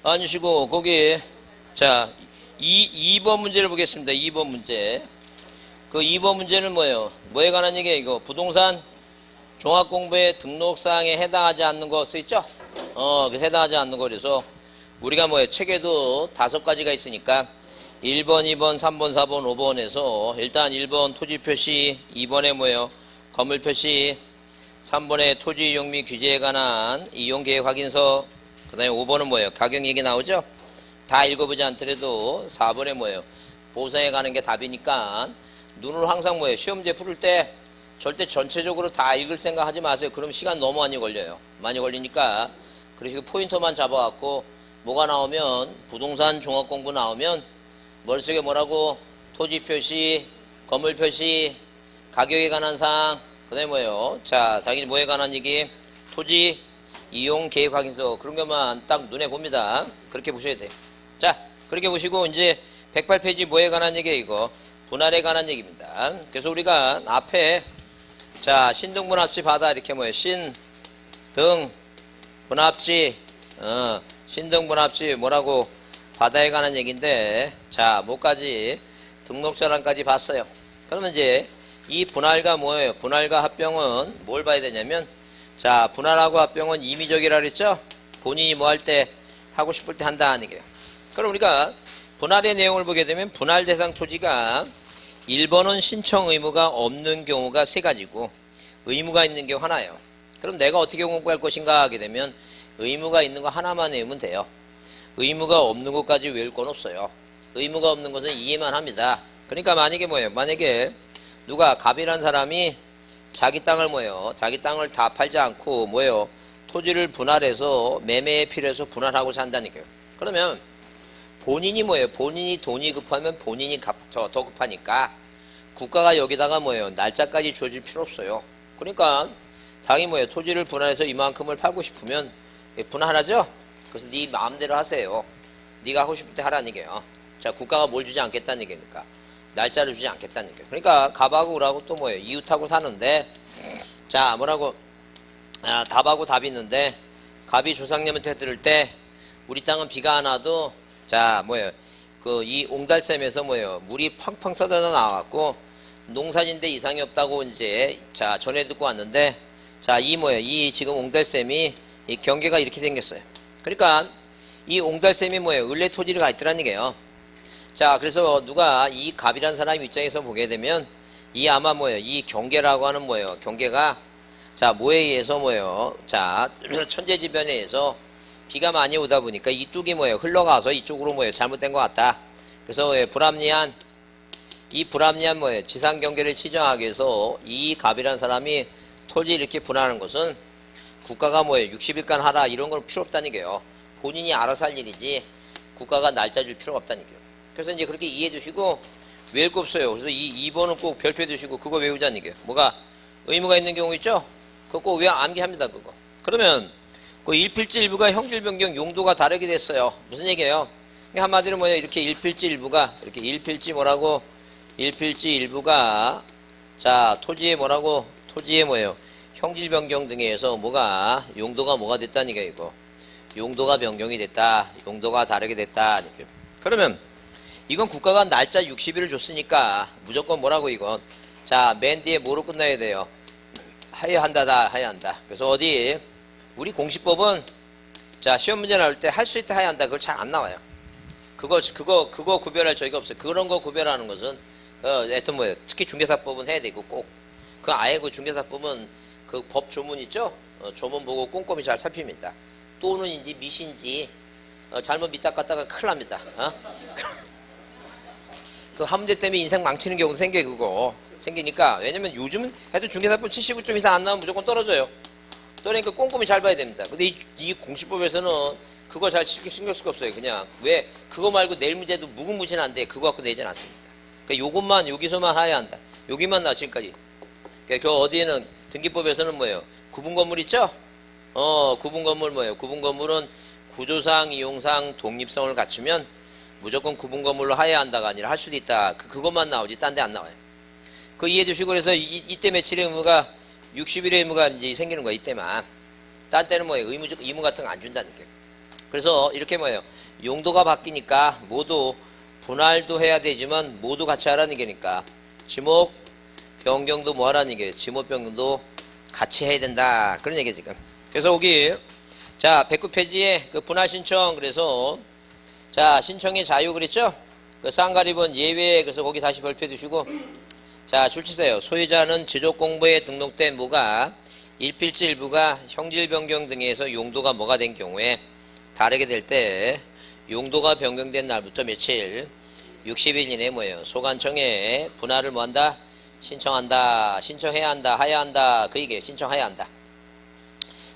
앉으시고 거기 자 2번 문제를 보겠습니다. 2번 문제. 그 2번 문제는 뭐예요? 뭐에 관한 얘기예요? 이거 부동산 종합공부의 등록사항에 해당하지 않는 거 써있죠? 해당하지 않는 거. 그래서 우리가 뭐예요? 책에도 5가지가 있으니까 1번, 2번, 3번, 4번, 5번에서 일단 1번 토지 표시, 2번에 뭐예요? 건물 표시, 3번에 토지 이용 및 규제에 관한 이용계획 확인서, 그 다음에 5번은 뭐예요? 가격 얘기 나오죠? 다 읽어보지 않더라도 4번에 뭐예요? 보상에 가는 게 답이니까 눈으로 항상 뭐예요? 시험제 풀을 때 절대 전체적으로 다 읽을 생각 하지 마세요. 그럼 시간 너무 많이 걸려요. 많이 걸리니까 그러시고 포인터만 잡아갖고 뭐가 나오면 부동산 종합공부 나오면 머릿속에 뭐라고? 토지 표시, 건물 표시, 가격에 관한 사항, 그 다음에 뭐예요? 자, 당연히 뭐에 관한 얘기? 토지 이용 계획 확인서, 그런 것만 딱 눈에 봅니다. 그렇게 보셔야 돼요. 자, 그렇게 보시고 이제 108페이지 뭐에 관한 얘기예요? 이거 분할에 관한 얘기입니다. 그래서 우리가 앞에 자, 신등분합지 받아 이렇게 뭐예요? 신등분합지 신등분합지 뭐라고? 바다에 관한 얘기인데, 자, 뭐까지? 등록자랑까지 봤어요. 그러면 이제 이 분할과 뭐예요? 분할과 합병은 뭘 봐야 되냐면, 자, 분할하고 합병은 임의적이라 그랬죠? 본인이 뭐 할 때, 하고 싶을 때 한다는 얘기예요. 그럼 우리가 분할의 내용을 보게 되면 분할 대상 토지가 1번은 신청 의무가 없는 경우가 3가지고 의무가 있는 경우 하나예요. 그럼 내가 어떻게 공부할 것인가 하게 되면 의무가 있는 거 하나만 외우면 돼요. 의무가 없는 것까지 외울 건 없어요. 의무가 없는 것은 이해만 합니다. 그러니까 만약에 뭐예요? 만약에 누가 갑이란 사람이 자기 땅을 뭐예요? 자기 땅을 다 팔지 않고 뭐예요? 토지를 분할해서 매매에 필요해서 분할하고 산다는 얘기예요. 그러면 본인이 뭐예요? 본인이 돈이 급하면 본인이 더 급하니까 국가가 여기다가 뭐예요? 날짜까지 주어질 필요 없어요. 그러니까 당연히 뭐예요? 토지를 분할해서 이만큼을 팔고 싶으면 분할하죠? 그래서 네 마음대로 하세요. 네가 하고 싶을 때 하라는 얘기예요. 자, 국가가 뭘 주지 않겠다는 얘기니까. 날짜를 주지 않겠다는 얘기예요. 그러니까 갑하고 을하고 또 뭐예요? 이웃하고 사는데, 자, 뭐라고? 답하고 답이 있는데, 갑이 조상님한테 들을 때 우리 땅은 비가 안 와도, 자, 뭐예요? 이 옹달샘에서 뭐예요? 물이 팡팡 쏟아져 나와갖고 농사진데 이상이 없다고 이제 자 전해 듣고 왔는데, 자, 이 뭐예요? 이 지금 옹달샘이 이 경계가 이렇게 생겼어요. 그러니까 이 옹달샘이 뭐예요? 을의 토지가 있더란 얘기예요. 자, 그래서 누가 이 갑이란 사람 입장에서 보게 되면 이 아마 뭐예요? 이 경계라고 하는 뭐예요? 경계가 자 뭐에 의해서 뭐예요? 자 천재지변에 의해서 비가 많이 오다 보니까 이쪽이 뭐예요? 흘러가서 이쪽으로 뭐예요? 잘못된 것 같다. 그래서 불합리한 이 불합리한 뭐예요? 지상 경계를 지정하기 위해서 이 갑이란 사람이 토지 이렇게 분할하는 것은 국가가 뭐예요? 60일간 하라 이런 건 필요 없다는 얘기예요. 본인이 알아서 할 일이지 국가가 날짜 줄 필요가 없다는 얘기예요. 그래서 이제 그렇게 이해해 주시고 외울 거 없어요. 그래서 이 2번은 꼭 별표해 두시고 그거 외우자는 얘기예요. 뭐가 의무가 있는 경우 있죠? 그거 꼭 암기합니다. 그거. 그러면 그 일필지 일부가 형질 변경 용도가 다르게 됐어요. 무슨 얘기예요? 한마디로 뭐예요? 이렇게 일필지 일부가 이렇게 일필지 뭐라고? 일필지 일부가 자 토지에 뭐라고? 토지에 뭐예요? 형질 변경 등에 의해서 뭐가 용도가 뭐가 됐다는 얘기예요. 이거 용도가 변경이 됐다. 용도가 다르게 됐다. 그러면 이건 국가가 날짜 60일을 줬으니까 무조건 뭐라고 이건 자 맨 뒤에 뭐로 끝나야 돼요? 하여야 한다다. 하여야 한다. 그래서 어디 우리 공시법은 자 시험 문제 나올 때 할 수 있다 하여야 한다. 그걸 잘 안 나와요. 그거 구별할 저희가 없어요. 그런 거 구별하는 것은 하여튼 뭐예요? 특히 중개사법은 해야 되고 꼭 그 아예 그 중개사법은 그 법 조문 있죠? 조문 보고 꼼꼼히 잘 살핍니다. 또는인지 미신지 잘못 밑다 갔다가 큰일 납니다. 그 함대 때문에 인생 망치는 경우도 생겨요. 그거 생기니까 왜냐면 요즘은 하여튼 중개사법 75점 이상 안 나오면 무조건 떨어져요. 떨어지니까 꼼꼼히 잘 봐야 됩니다. 근데 이 공시법에서는 그거 잘 신경 쓸 거 없어요. 그냥 왜 그거 말고 내일 문제도 무궁무진한데 그거 갖고 내진 않습니다. 그러니까 요것만 여기서만 해야 한다. 여기만 나 지금까지. 그러니까 그 어디에는 등기법에서는 뭐예요? 구분 건물 있죠? 구분 건물 뭐예요? 구분 건물은 구조상, 이용상, 독립성을 갖추면 무조건 구분 건물로 하여야 한다가 아니라 할 수도 있다. 그것만 나오지 딴 데 안 나와요. 그거 이해해 주시고 그래서 이때 며칠의 의무가 60일의 의무가 이제 생기는 거야. 이때만. 딴 때는 뭐예요? 의무 같은 거 안 준다는 게. 그래서 이렇게 뭐예요? 용도가 바뀌니까 모두 분할도 해야 되지만 모두 같이 하라는 얘기니까 지목 변경도 뭐 하라는 얘기예요? 지목 변경도 같이 해야 된다. 그런 얘기예요 지금. 그래서 여기 자 109페이지에 그 분할 신청 그래서 자 신청의 자유 그랬죠? 그 쌍가리본 예외 그래서 거기 다시 별표 두시고 자 줄치세요. 소유자는 지적공부에 등록된 뭐가 일필지 일부가 형질 변경 등에서 용도가 뭐가 된 경우에 다르게 될 때 용도가 변경된 날부터 며칠 60일 이내에 뭐예요? 소관청에 분할을 뭐한다? 신청한다. 신청해야 한다. 하야 한다. 그 얘기예요. 신청해야 한다.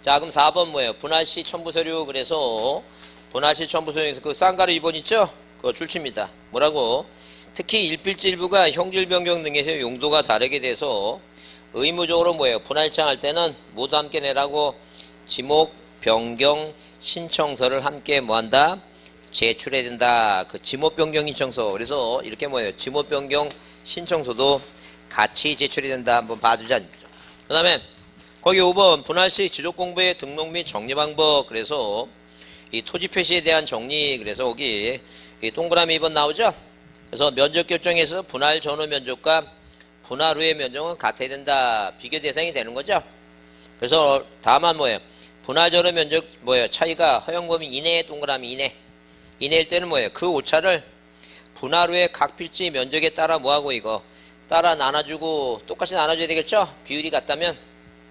자 그럼 4번 뭐예요? 분할시 첨부서류 그래서 분할시 첨부서류에서 그 쌍가루 2번 있죠? 그거 출치입니다. 뭐라고? 특히 일필지 일부가 형질 변경 등에서 용도가 다르게 돼서 의무적으로 뭐예요? 분할청 할 때는 모두 함께 내라고 지목 변경 신청서를 함께 뭐한다? 제출해야 된다. 그 지목 변경 신청서. 그래서 이렇게 뭐예요? 지목 변경 신청서도 같이 제출해야 된다. 한번 봐주자. 그 다음에 거기 5번 분할시 지적공부의 등록 및 정리 방법. 그래서 이 토지 표시에 대한 정리. 그래서 거기 이 동그라미 2번 나오죠? 그래서 면적 결정에서 분할 전후 면적과 분할 후의 면적은 같아야 된다. 비교 대상이 되는 거죠. 그래서 다만 뭐예요? 분할 전후 면적 뭐예요? 차이가 허용 범위 이내의 동그라미 이내일 때는 뭐예요? 그 오차를 분할 후의 각 필지 면적에 따라 뭐하고 이거 따라 나눠주고 똑같이 나눠줘야 되겠죠? 비율이 같다면.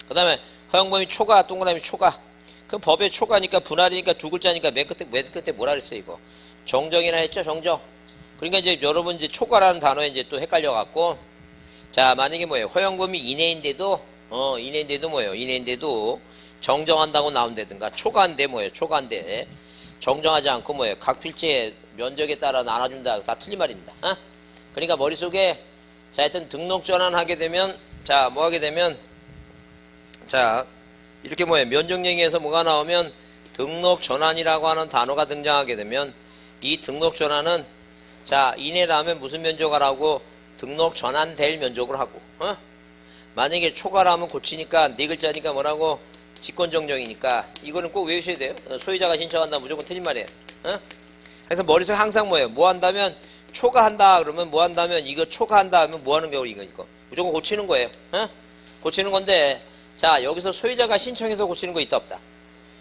그 다음에 허용 범위 초과 동그라미 초과. 그 법의 초과니까 분할이니까 두 글자니까 맨 끝에 뭐라 그랬어요 이거? 정정이라 했죠? 정정. 그러니까 이제 여러분 이제 초과라는 단어에 이제 또 헷갈려갖고 자 만약에 뭐예요? 허용 범위 이내인데도 뭐예요? 이내인데도 정정한다고 나온다든가 초과인데 뭐예요? 초과인데 정정하지 않고 뭐예요? 각 필지의 면적에 따라 나눠준다. 다 틀린 말입니다. 그러니까 머릿속에 자 하여튼 등록 전환하게 되면 자 뭐 하게 되면 자 이렇게 뭐예요? 면적 얘기에서 뭐가 나오면 등록 전환이라고 하는 단어가 등장하게 되면 이 등록 전환은 자 이내라면 무슨 면적하라고 등록 전환될 면적으로 하고 만약에 초과라면 고치니까 네 글자니까 뭐라고 직권정정이니까 이거는 꼭 외우셔야 돼요. 소유자가 신청한다 무조건 틀린 말이에요. 그래서 머릿속에 항상 뭐예요? 뭐 한다면 초과한다 그러면 뭐 한다면 이거 초과한다 하면 뭐 하는 경우 이거 무조건 고치는 거예요. 고치는 건데 자 여기서 소유자가 신청해서 고치는 거 있다 없다?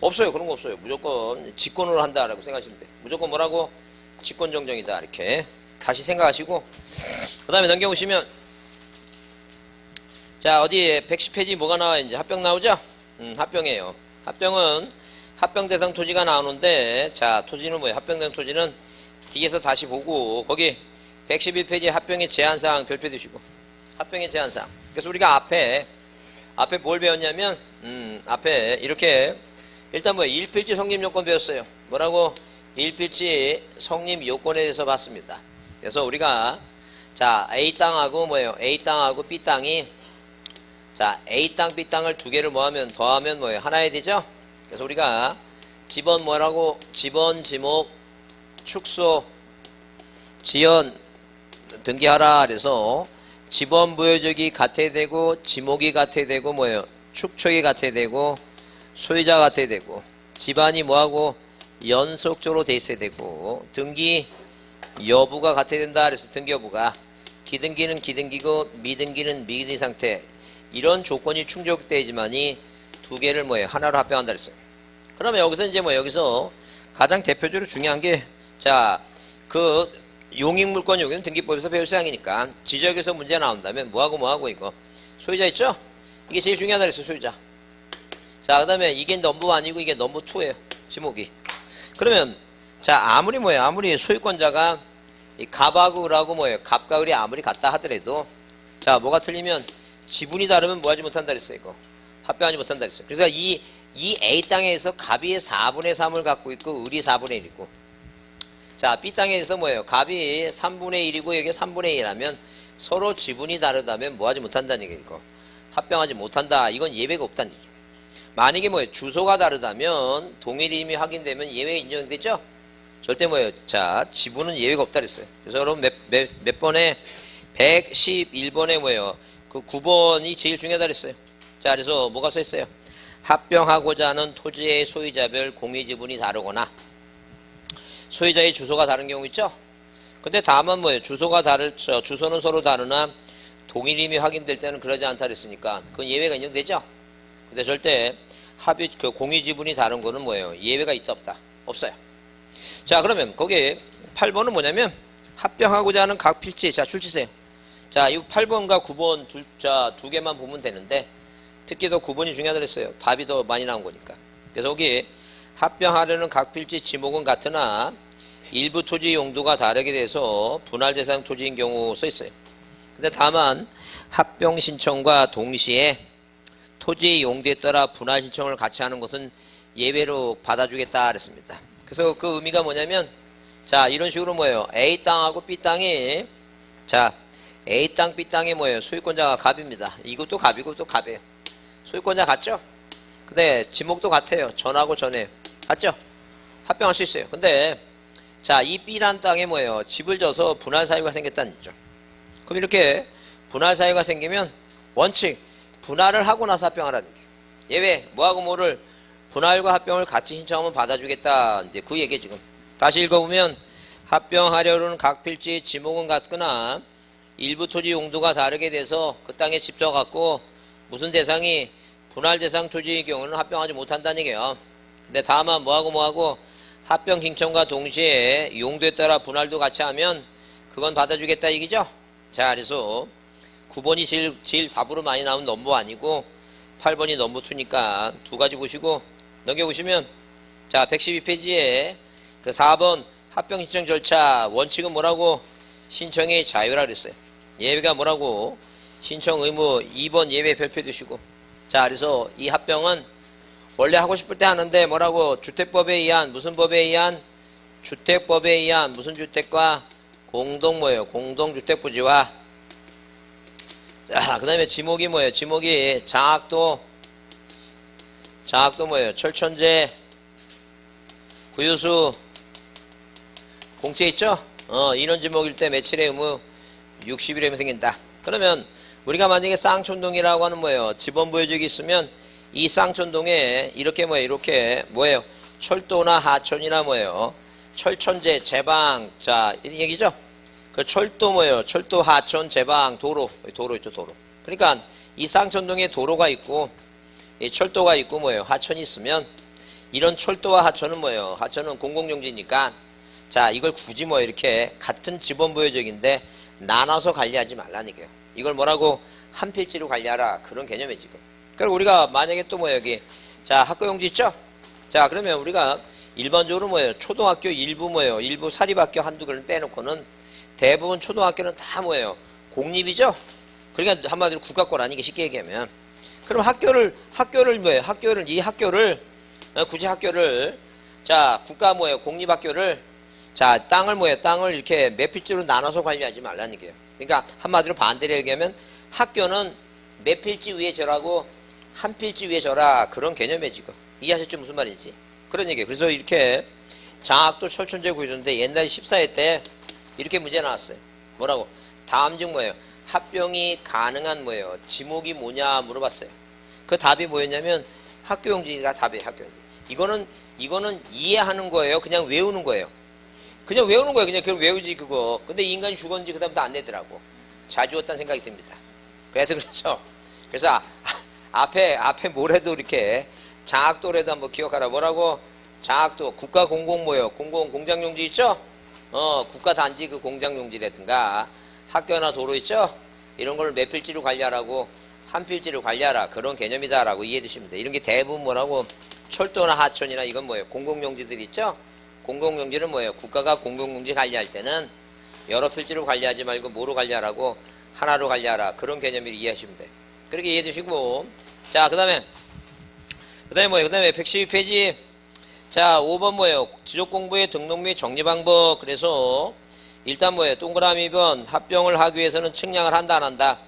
없어요. 그런 거 없어요. 무조건 직권으로 한다라고 생각하시면 돼요. 무조건 뭐라고? 직권정정이다 이렇게 다시 생각하시고 그 다음에 넘겨보시면 자 어디에 110페이지 뭐가 나와요? 이제 합병 나오죠? 합병이에요. 합병은 합병 대상 토지가 나오는데 자 토지는 뭐예요? 합병 대상 토지는 뒤에서 다시 보고 거기 111페이지 합병의 제한사항 별표 두시고 합병의 제한사항. 그래서 우리가 앞에 뭘 배웠냐면 앞에 이렇게 일단 뭐예요? 일필지 성립 요건 배웠어요. 뭐라고? 일필지 성립 요건에 대해서 봤습니다. 그래서 우리가 자 A 땅하고 뭐예요? A 땅하고 B 땅이 자 A 땅 B 땅을 두 개를 뭐하면 더하면 뭐예요? 하나야 되죠? 그래서 우리가 지번 뭐라고? 지번 지목 축소 지연 등기하라. 그래서 지번 부여적이 같아야 되고 지목이 같아야 되고 뭐예요? 축척이 같아야 되고 소유자 같아야 되고 집안이 뭐하고 연속적으로 돼 있어야 되고 등기 여부가 같아야 된다. 그래서 등기 여부가 기등기는 기등기고 미등기는 미등기 상태 이런 조건이 충족돼야지만이 두 개를 뭐예요? 하나로 합병한다 그랬어요. 그러면 여기서 이제 뭐 여기서 가장 대표적으로 중요한 게 자 그 용익물권 여기는 등기법에서 배울 사항이니까 지적에서 문제 나온다면 뭐하고 이거 소유자 있죠? 이게 제일 중요하다 그랬어요. 소유자. 자 그 다음에 이게 넘버 1이고 이게 넘버 2예요. 지목이. 그러면 자 아무리 뭐예요? 아무리 소유권자가 이 갑하고 을하고 뭐예요? 갑과 을이 아무리 같다 하더라도 자 뭐가 틀리면 지분이 다르면 뭐 하지 못한다 그랬어요. 이거 합병하지 못한다 그랬어요. 그래서 이 A 땅에서 갑이 4분의 3을 갖고 있고 을이 4분의 1이고 자 B 땅에서 뭐예요? 갑이 3분의 1이고 여기 3분의 1하면 서로 지분이 다르다면 뭐 하지 못한다는 얘기예요. 이거 합병하지 못한다. 이건 예외가 없다는 얘기죠. 만약에 뭐예요? 주소가 다르다면 동일 이름이 확인되면 예외 인정되죠? 절대 뭐예요? 자, 지분은 예외가 없다 그랬어요. 그래서 여러분 몇 번에 111번에 뭐예요? 그 9번이 제일 중요하다 그랬어요. 자, 그래서 뭐가 써 있어요? 합병하고자 하는 토지의 소유자별 공유 지분이 다르거나 소유자의 주소가 다른 경우 있죠? 근데 다만 뭐예요? 주소는 서로 다르나 동일 이름이 확인될 때는 그러지 않다 그랬으니까 그건 예외가 인정되죠? 근데 절대 공유 지분이 다른 거는 뭐예요? 예외가 있다 없다? 없어요. 자, 그러면 거기 8번은 뭐냐면 합병하고자 하는 각 필지. 자, 출치세요. 자, 이 8번과 9번 두 개만 보면 되는데 특히 더 9번이 중요하다 그랬어요. 답이 더 많이 나온 거니까. 그래서 여기 합병하려는 각 필지 지목은 같으나 일부 토지 용도가 다르게 돼서 분할 대상 토지인 경우 써 있어요. 근데 다만 합병 신청과 동시에 토지 용도에 따라 분할 신청을 같이 하는 것은 예외로 받아주겠다 그랬습니다. 그래서 그 의미가 뭐냐면 자, 이런 식으로 뭐예요? A 땅하고 B 땅이 자, A 땅, B 땅이 뭐예요? 소유권자가 갑입니다. 이것도 갑이고 또 갑이에요. 소유권자 같죠? 근데 지목도 같아요. 전하고 전해요. 같죠? 합병할 수 있어요. 근데 자, 이 B란 땅에 뭐예요? 집을 져서 분할 사유가 생겼다는 얘기죠. 그럼 이렇게 분할 사유가 생기면 원칙 분할을 하고 나서 합병하라는 게 예외 뭐하고 뭐를 분할과 합병을 같이 신청하면 받아주겠다. 이제 그 얘기 지금. 다시 읽어보면 합병하려는 각 필지 지목은 같거나 일부 토지 용도가 다르게 돼서 그 땅에 집 져갖고 무슨 대상이 분할 대상 토지의 경우는 합병하지 못한다는 얘기예요. 근데 다만 뭐하고 합병 신청과 동시에 용도에 따라 분할도 같이 하면 그건 받아주겠다 얘기죠. 자, 그래서 9번이 제일 답으로 많이 나온 넘버 아니고 8번이 넘버 2니까 두 가지 보시고 넘겨보시면 자, 112페이지에 그 4번 합병 신청 절차 원칙은 뭐라고? 신청의 자유라 그랬어요. 예외가 뭐라고? 신청 의무 2번 예외 별표 두시고 자, 그래서 이 합병은 원래 하고 싶을 때 하는데 뭐라고? 주택법에 의한 무슨 법에 의한? 주택법에 의한 무슨 주택과? 공동 뭐예요? 공동주택부지와 자, 그 다음에 지목이 뭐예요? 지목이 장학도 뭐예요? 철천제 구유수 공채 있죠? 인원 지목일 때 며칠의 의무 60일이면 생긴다. 그러면 우리가 만약에 쌍촌동이라고 하는 뭐예요? 지번부여적이 있으면 이 쌍촌동에 이렇게 뭐예요? 철도나 하촌이나 뭐예요? 철천제 제방 자, 이 얘기죠? 그 철도 뭐예요? 철도 하촌 제방 도로 있죠, 도로. 그러니까 이 쌍촌동에 도로가 있고 이 철도가 있고 뭐예요? 하천이 있으면 이런 철도와 하천은 뭐예요? 하천은 공공용지니까 자, 이걸 굳이 뭐 이렇게 같은 지번부여적인데 나눠서 관리하지 말라는 얘기예요. 이걸 뭐라고? 한 필지로 관리하라. 그런 개념이에요, 지금. 그리고 우리가 만약에 또 뭐예요, 여기. 자, 학교용지 있죠? 자, 그러면 우리가 일반적으로 뭐예요? 초등학교 일부 뭐예요? 일부 사립학교 한두 개를 빼놓고는 대부분 초등학교는 다 뭐예요? 공립이죠? 그러니까 한마디로 국가권 아니게 쉽게 얘기하면. 그럼 학교를 뭐예요? 굳이 학교를 자, 국가 뭐예요? 공립학교를 자, 땅을 뭐예요? 땅을 이렇게 몇 필지로 나눠서 관리하지 말라는 얘기예요. 그러니까 한마디로 반대로 얘기하면 학교는 몇 필지 위에 절하고 한 필지 위에 절하. 그런 개념이에요, 지금. 이해하셨죠? 무슨 말인지. 그런 얘기예요. 그래서 이렇게 장학도 철천제 구조인데 옛날 14회 때 이렇게 문제 나왔어요. 뭐라고? 다음 중 뭐예요? 합병이 가능한 뭐예요? 지목이 뭐냐 물어봤어요. 그 답이 뭐였냐면 학교용지가 답이에요. 학교용지. 이거는 이해하는 거예요. 그냥 외우는 거예요. 그냥 그걸 외우지 그거. 근데 인간이 죽었는지 그 다음부터 안 내더라고. 잘 죽었다는 생각이 듭니다. 그래서 그렇죠. 그래서 앞에 뭘 해도 이렇게 장학도라도 한번 기억하라. 뭐라고? 장학도 국가 공공 뭐예요? 공공 공장용지 있죠? 국가 단지 그 공장용지라든가 학교나 도로 있죠? 이런 걸 몇 필지로 관리하라고 한 필지로 관리하라. 그런 개념이다라고 이해해 주시면 돼요. 이런 게 대부분 뭐라고? 철도나 하천이나 이건 뭐예요? 공공용지들 있죠? 공공용지는 뭐예요? 국가가 공공용지 관리할 때는 여러 필지로 관리하지 말고 뭐로 관리하라고? 하나로 관리하라. 그런 개념으로 이해하시면 돼요. 그렇게 이해해 주시고 자, 그 다음에 뭐예요? 그 다음에 112페이지 자, 5번 뭐예요? 지적공부의 등록 및 정리 방법. 그래서 일단 뭐예요? 동그라미 2번 합병을 하기 위해서는 측량을 한다 안 한다?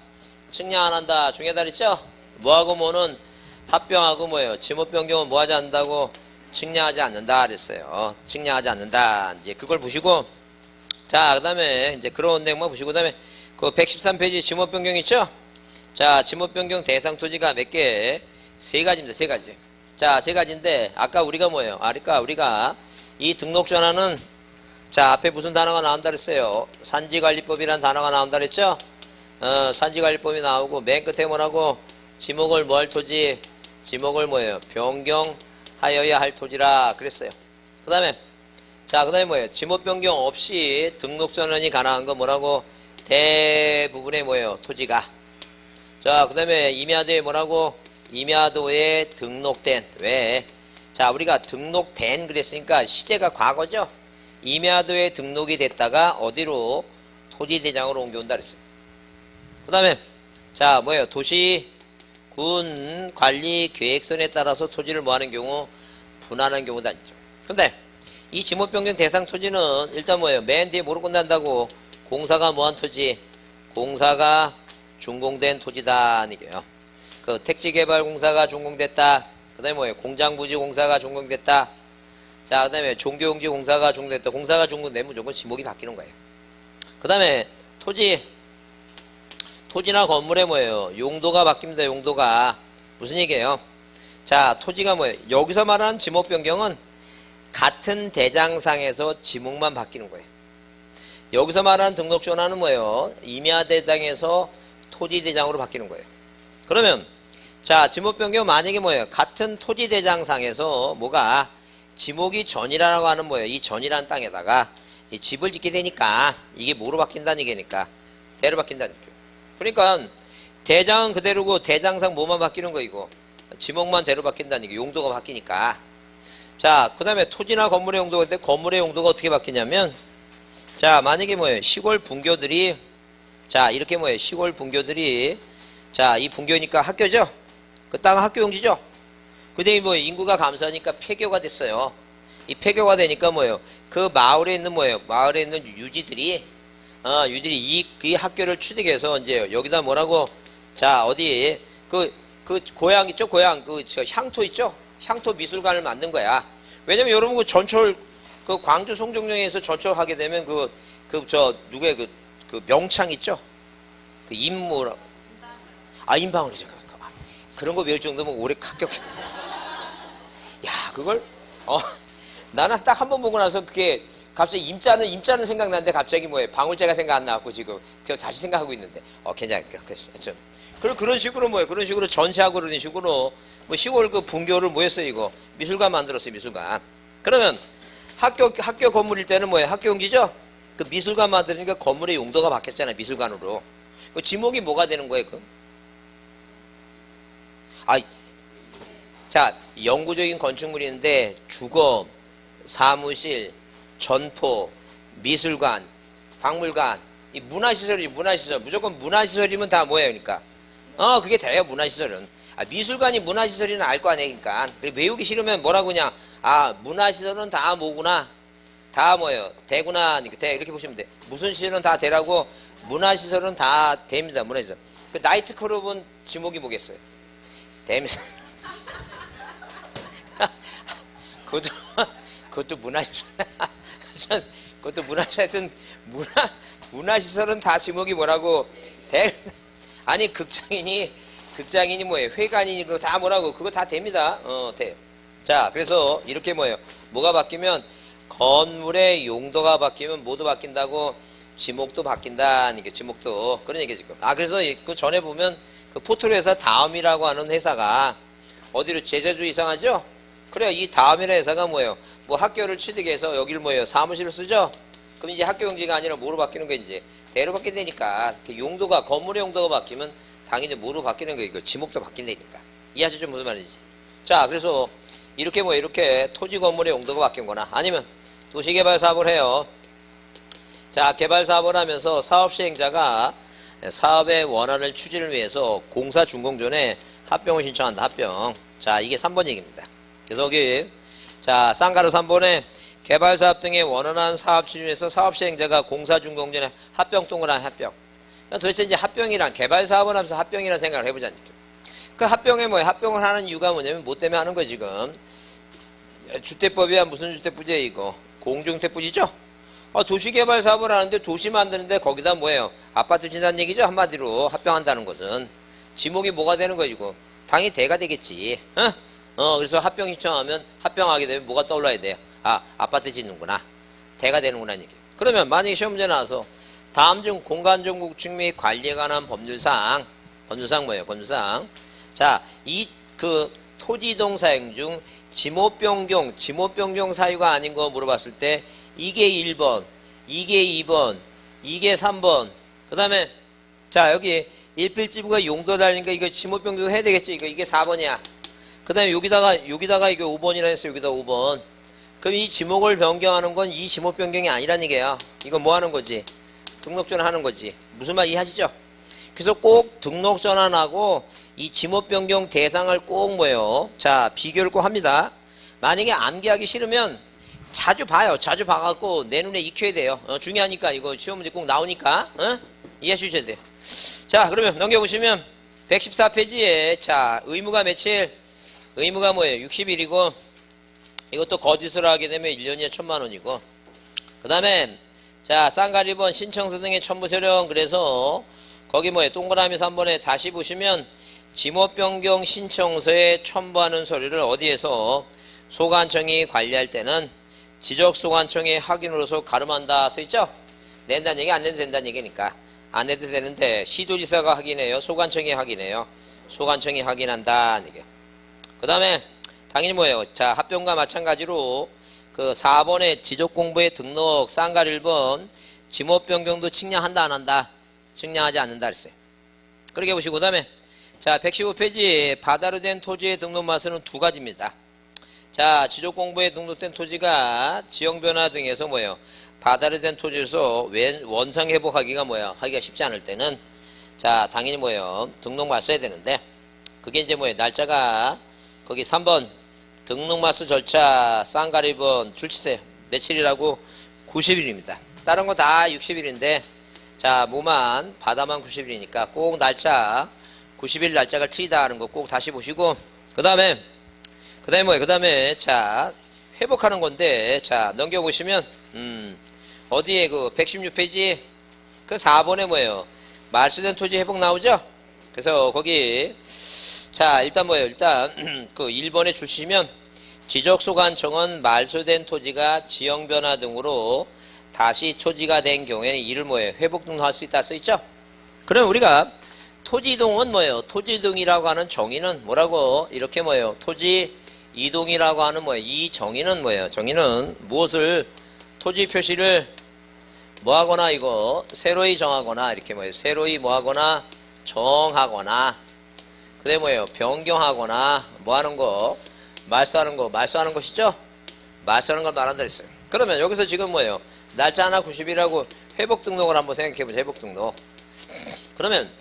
측량 안 한다. 중요하다 그랬죠? 뭐하고 뭐는 합병하고 뭐예요? 지목 변경은 뭐하지 않는다고? 측량하지 않는다 그랬어요. 측량하지 않는다. 이제 그걸 보시고 자, 그 다음에 이제 그런 내용만 보시고 그 다음에 그 113페이지 지목 변경 있죠? 자, 지목 변경 대상 토지가 몇 개? 세 가지입니다. 세 가지. 자, 세 가지인데 아까 우리가 뭐예요? 우리가 이 등록 전환은 자, 앞에 무슨 단어가 나온다 그랬어요? 산지관리법이라는 단어가 나온다 그랬죠? 산지관리법이 나오고 맨 끝에 뭐라고? 지목을 뭐 할 토지? 지목을 뭐예요? 변경하여야 할 토지라 그랬어요. 그 다음에 자, 그 다음에 뭐예요? 지목 변경 없이 등록 전환이 가능한 거 뭐라고? 대부분의 뭐예요? 토지가. 자, 그 다음에 임야도에 뭐라고? 임야도에 등록된. 왜? 자, 우리가 등록된 그랬으니까 시제가 과거죠? 임야도에 등록이 됐다가 어디로? 토지대장으로 옮겨온다 그랬어요. 그 다음에 자, 뭐예요? 도시, 군, 관리, 계획선에 따라서 토지를 뭐하는 경우? 분할하는 경우도 아니죠. 근데 이 지목 변경 대상 토지는 일단 뭐예요? 맨 뒤에 뭐로 끝난다고? 공사가 뭐한 토지? 공사가 준공된 토지다. 이게요. 그 택지개발공사가 준공됐다. 그 다음에 뭐예요? 공장부지 공사가 준공됐다. 자, 그 다음에 종교용지 공사가 준공됐다. 공사가 준공되면 무조건 지목이 바뀌는 거예요. 그 다음에 토지나 건물의 뭐예요? 용도가 바뀝니다. 용도가. 무슨 얘기예요? 자, 토지가 뭐예요? 여기서 말하는 지목 변경은 같은 대장상에서 지목만 바뀌는 거예요. 여기서 말하는 등록 전환은 뭐예요? 임야대장에서 토지대장으로 바뀌는 거예요. 그러면 자, 지목 변경 만약에 뭐예요? 같은 토지대장상에서 뭐가 지목이 전이라고 하는 뭐예요? 이 전이라는 땅에다가 이 집을 짓게 되니까 이게 뭐로 바뀐다는 얘기니까 대로 바뀐다는 얘기예요. 그러니까 대장은 그대로고 대장상 뭐만 바뀌는 거 이거 지목만 대로 바뀐다는 얘기. 용도가 바뀌니까. 자, 그 다음에 토지나 건물의 용도가 있는데 건물의 용도가 어떻게 바뀌냐면 자, 만약에 뭐예요? 시골 분교들이 자, 이렇게 뭐예요? 시골 분교들이 자, 이 분교니까 학교죠? 그 땅은 학교 용지죠? 근데 뭐 인구가 감소하니까 폐교가 됐어요. 이 폐교가 되니까 뭐예요? 그 마을에 있는 뭐예요? 마을에 있는 유지들이 이 학교를 취득해서 이제 여기다 뭐라고? 자, 어디 그 고향 있죠? 고향 저 향토 있죠? 향토 미술관을 만든 거야. 왜냐면 여러분 그 전철 그 광주 송정역에서 전철하게 되면 누구의 그 명창 있죠? 그 임무라 임방울이죠. 그런 거 외울 정도면 오래 합격. 야, 그걸 나는 딱 한 번 보고 나서 그게 갑자기 임자는 생각나는데 갑자기 뭐예요? 방울제가 생각 안 나갖고 지금 저 다시 생각하고 있는데 괜찮을까? 그런 식으로 뭐예요? 그런 식으로 전시하고 그런 식으로 뭐 시골 그 분교를 뭐 했어요? 이거 미술관 만들었어요. 미술관. 그러면 학교 건물일 때는 뭐예요? 학교 용지죠? 그 미술관 만드니까 건물의 용도가 바뀌었잖아요. 미술관으로. 그 지목이 뭐가 되는 거예요? 자, 영구적인 건축물인데 주거, 사무실, 전포, 미술관, 박물관, 이 문화시설이지, 문화시설. 무조건 문화시설이면 다 뭐예요, 그러니까? 그게 다예요, 문화시설은. 미술관이 문화시설이는 알 거 아니에요, 그러니까. 외우기 싫으면 뭐라고 그냥, 문화시설은 다 뭐구나. 다 뭐예요, 대구나. 이렇게 보시면 돼. 무슨 시설은 다 대라고, 문화시설은 다 됩니다, 문화시설. 그 나이트클럽은 지목이 뭐겠어요? 대미사. 그것도 문화시설. 그것도 문화시설은 문화시설은 다 지목이 뭐라고 아니 극장이니 뭐예요? 회관이니 그거 다 뭐라고 그거 다 됩니다. 돼요. 자, 그래서 이렇게 뭐예요? 뭐가 바뀌면 건물의 용도가 바뀌면 뭐도 바뀐다고 지목도 바뀐다니까 지목도 그런 얘기 지금. 그래서 그 전에 보면 그 포털 회사 다음이라고 하는 회사가 어디로 제자주 이상하죠? 그래요. 이 다음이라는 회사가 뭐예요? 뭐 학교를 취득해서 여기를 뭐예요? 사무실을 쓰죠? 그럼 이제 학교 용지가 아니라 뭐로 바뀌는 거예요? 이제 대로 바뀌게 되니까 용도가 건물의 용도가 바뀌면 당연히 뭐로 바뀌는 거예요? 이거 지목도 바뀐다니까. 이해하시죠? 무슨 말인지. 자, 그래서 이렇게 이렇게 토지 건물의 용도가 바뀐 거나 아니면 도시개발 사업을 해요. 자, 개발 사업을 하면서 사업 시행자가 사업의 원활한 추진을 위해서 공사 준공 전에 합병을 신청한다. 합병. 자, 이게 3번 얘기입니다. 그래서 여기 자, 쌍가루 3번에 개발사업 등의 원활한 사업 추진에서 사업 시행자가 공사 준공 전에 합병 동그란 합병. 그러니까 도대체 이제 합병이란 개발사업을 하면서 합병이라는 생각을 해보자는 거죠. 그 합병에 뭐예요? 합병을 하는 이유가 뭐냐면 뭐 때문에 하는 거예요 지금? 주택법이야 무슨 주택부지예요 이거? 공중주택부지죠? 도시개발 사업을 하는데 도시 만드는데 거기다 뭐예요? 아파트 짓는다는 얘기죠? 한마디로 합병한다는 것은. 지목이 뭐가 되는 거예요 이거? 당연히 대가 되겠지. 그래서 합병 신청하면 합병하게 되면 뭐가 떠올라야 돼요? 아파트 짓는구나. 대가 되는구나 얘기. 그러면 만약에 시험 문제 나와서 다음 중 공간적 구축 및 관리에 관한 법률상 뭐예요? 법률상. 자, 이 그 토지이동 사용 중 지목 변경 사유가 아닌 거 물어봤을 때 이게 1번, 이게 2번, 이게 3번. 그다음에 자, 여기 일필지부가 용도 달리니까 이거 지목 변경 해야 되겠죠? 이게 4번이야. 그다음에 여기다가 이게 5번이라 했어요. 여기다 5번. 그럼 이 지목을 변경하는 건 이 지목 변경이 아니란 얘기야. 이건 뭐 하는 거지? 등록 전환하는 거지. 무슨 말 이해하시죠? 그래서 꼭 등록 전환하고 이 지목 변경 대상을 꼭 뭐예요? 자, 비교를 꼭 합니다. 만약에 암기하기 싫으면 자주 봐요. 자주 봐갖고 내 눈에 익혀야 돼요. 중요하니까 이거 시험 문제 꼭 나오니까 이해해 주셔야 돼요. 자, 그러면 넘겨보시면 114페이지에 자, 의무가 며칠? 의무가 뭐예요? 60일이고 이것도 거짓을 하게 되면 1년이에 1,000만원이고 그 다음에 자, 쌍가리번 신청서 등의 첨부서령. 그래서 거기 뭐예요? 동그라미 3번에 다시 보시면 지목 변경 신청서에 첨부하는 서류를 어디에서 소관청이 관리할 때는 지적소관청의 확인으로서 가름한다 써있죠? 낸다는 얘기 안 내도 된다는 얘기니까 안 내도 되는데 시도지사가 확인해요? 소관청이 확인해요? 소관청이 확인한다 얘기예요. 그 다음에 당연히 뭐예요? 자, 합병과 마찬가지로 그 4번의 지적공부의 등록 쌍가리 1번 지목 변경도 측량한다 안 한다? 측량하지 않는다 그랬어요. 그렇게 보시고 그 다음에 자, 115페이지 바다로 된 토지의 등록 마수는 두 가지입니다. 자, 지적공부에 등록된 토지가 지형변화 등에서 뭐예요? 바다로 된 토지에서 원상 회복하기가 뭐예요? 하기가 쉽지 않을 때는 자, 당연히 뭐예요? 등록 마수해야 되는데 그게 이제 뭐예요? 날짜가 거기 3번 등록마수 절차 쌍가리 1번 줄치세요. 며칠이라고? 90일입니다. 다른 거 다 60일인데 자, 뭐만 바다만 90일이니까 꼭 날짜 90일 날짜가 틀리다 하는 거 꼭 다시 보시고 그 다음에 뭐예요? 그 다음에 자, 회복하는 건데 자, 넘겨보시면 어디에 그 116페이지 그 4번에 뭐예요? 말소된 토지 회복 나오죠? 그래서 거기 자, 일단 뭐예요? 일단 그 1번에 주시면 지적소관청은 말소된 토지가 지형변화 등으로 다시 토지가 된 경우에는 이를 뭐예요? 회복 등록할 수 있다 써있죠? 그럼 우리가 토지이동은 뭐예요? 토지이동이라고 하는 정의는 뭐라고? 이렇게 뭐예요? 토지이동이라고 하는 뭐예요? 이 정의는 뭐예요? 정의는 무엇을 토지 표시를 뭐하거나 이거 새로이 정하거나 이렇게 뭐예요? 새로이 뭐하거나 정하거나 그다음에 뭐예요? 변경하거나 뭐하는 거? 말소하는 것이죠? 말소하는 걸 말한다 그랬어요. 그러면 여기서 지금 뭐예요? 날짜 하나 90일이라고 회복 등록을 한번 생각해보자. 회복 등록. 그러면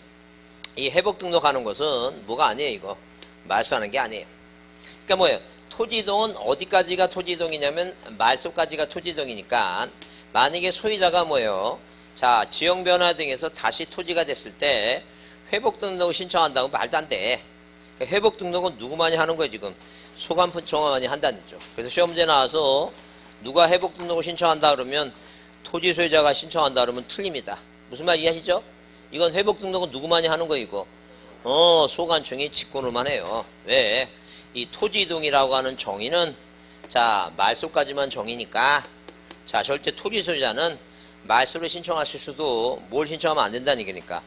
이 회복 등록하는 것은 뭐가 아니에요, 이거. 말소하는 게 아니에요. 그러니까 뭐예요? 토지이동은 어디까지가 토지이동이냐면 말소까지가 토지이동이니까 만약에 소유자가 뭐예요? 자, 지형변화 등에서 다시 토지가 됐을 때 회복 등록을 신청한다고 말도 안 돼. 그러니까 회복 등록은 누구만이 하는 거예요, 지금? 소관청만이 한다는 거죠. 그래서 시험 문제 나와서 누가 회복 등록을 신청한다 그러면 토지 소유자가 신청한다 그러면 틀립니다. 무슨 말 이해하시죠? 이건 회복 등록은 누구만이 하는 거예요, 이거. 소관청이 직권으로만 해요. 왜? 이 토지이동이라고 하는 정의는 자, 말소까지만 정의니까 자, 절대 토지 소유자는 말소를 신청하실 수도 뭘 신청하면 안 된다는 얘기니까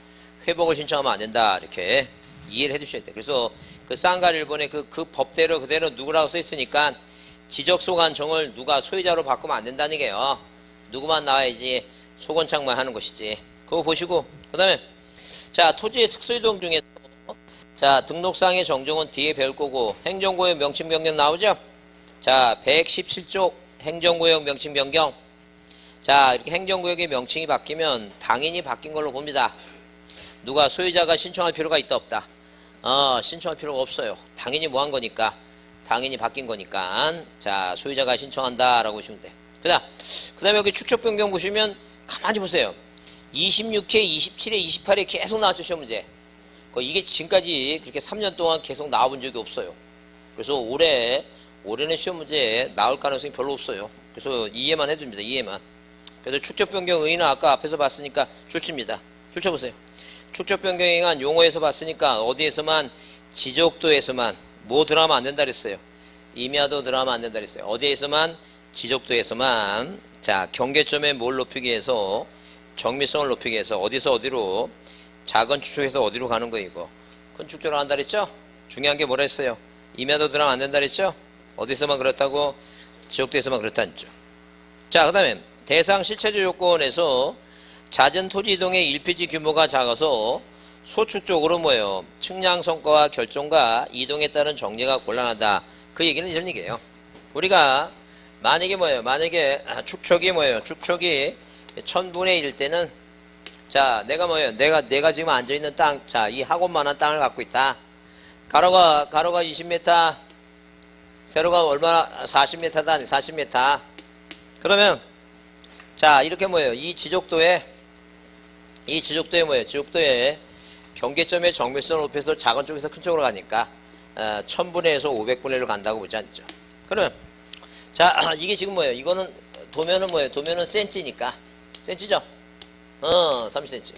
회복을 신청하면 안 된다. 이렇게 이해를 해 두셔야 돼요. 그래서 그 쌍가리 1번에 그 법대로 그대로 누구라고 써 있으니까 지적소관청을 누가 소유자로 바꾸면 안 된다는 얘기예요. 누구만 나와야지 소관청만 하는 것이지. 그거 보시고 그 다음에 자, 토지의 특수이동 중에서 자, 등록상의 정정은 뒤에 배울 거고 행정구역 명칭 변경 나오죠? 자, 117쪽 행정구역 명칭 변경. 자, 이렇게 행정구역의 명칭이 바뀌면 당연히 바뀐 걸로 봅니다. 누가 소유자가 신청할 필요가 있다 없다? 신청할 필요가 없어요. 당연히 뭐 한 거니까 당연히 바뀐 거니까 자, 소유자가 신청한다 라고 보시면 돼. 그 다음에 여기 축척 변경 보시면 가만히 보세요. 26회, 27회, 28회 계속 나왔죠, 시험 문제. 이게 지금까지 그렇게 3년 동안 계속 나와본 적이 없어요. 그래서 올해는 시험 문제에 나올 가능성이 별로 없어요. 그래서 이해만 해줍니다. 이해만. 그래서 축적 변경 의의는 아까 앞에서 봤으니까 출치입니다. 출처보세요. 축적 변경에 관한 용어에서 봤으니까 어디에서만 지적도에서만 뭐 들어가면 안 된다 그랬어요. 임야도 들어가면 안 된다 그랬어요. 어디에서만 지적도에서만 자 경계점의 뭘 높이기 위해서 정밀성을 높이기 위해서 어디서 어디로 작은 축척에서 어디로 가는 거이고 큰 축적으로 한다 그랬죠? 중요한 게 뭐라 했어요? 2m 들어가면 안 된다 그랬죠? 어디서만 그렇다고? 지적도에서만 그렇다는 죠. 자, 그 다음에 대상 실체적 요건에서 잦은 토지 이동의 1피지 규모가 작아서 소축적으로 뭐예요? 측량 성과와 결정과 이동에 따른 정리가 곤란하다. 그 얘기는 이런 얘기예요. 우리가 만약에 뭐예요? 만약에 축척이 뭐예요? 축척이 1000분의 1일 때는 자, 내가 뭐예요? 내가 지금 앉아있는 땅, 자, 이 학원만한 땅을 갖고 있다. 가로가 20m, 세로가 얼마나, 40m다, 40m. 그러면, 자, 이렇게 뭐예요? 이 지적도에 뭐예요? 지적도에 경계점의 정밀성을 높여서 작은 쪽에서 큰 쪽으로 가니까, 1000분의 1에서 500분의 1로 간다고 보지 않죠. 그러면, 자, 이게 지금 뭐예요? 이거는, 도면은 뭐예요? 도면은 센치니까. 센치죠? 30cm.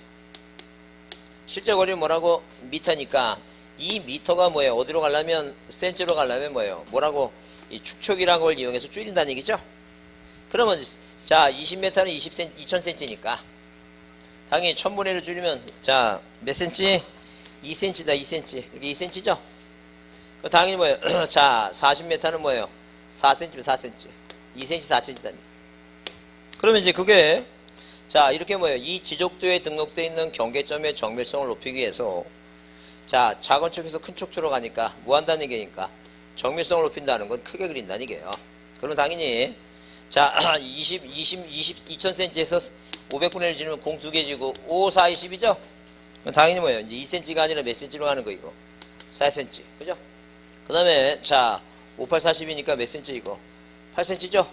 실제 거리는 뭐라고? 미터니까 이 미터가 뭐예요? 어디로 가려면 센치로 가려면 뭐예요? 뭐라고? 이 축척이라는 걸 이용해서 줄인다는 얘기죠? 그러면 자 20m는 2000cm니까 당연히 1000분의 1을 줄이면 자 몇 cm? 2cm다 2cm. 이렇게 2cm죠? 당연히 뭐예요? 자 40m는 뭐예요? 4cm 4cm. 2cm 4cm다. 그러면 이제 그게 자 이렇게 뭐예요? 이 지적도에 등록되어 있는 경계점의 정밀성을 높이기 위해서 자 작은 쪽에서 큰 쪽으로 가니까 뭐 한다는 얘기니까 정밀성을 높인다는 건 크게 그린다는 얘기예요. 그럼 당연히 자 2000cm에서 500분의 1 지르면 공 2개 지고 5, 4, 20이죠? 그럼 당연히 뭐예요? 이제 2cm가 아니라 몇 cm로 가는 거 이거? 4cm. 그죠? 그 다음에 자 5, 8, 40이니까 몇 cm 이거? 8cm죠?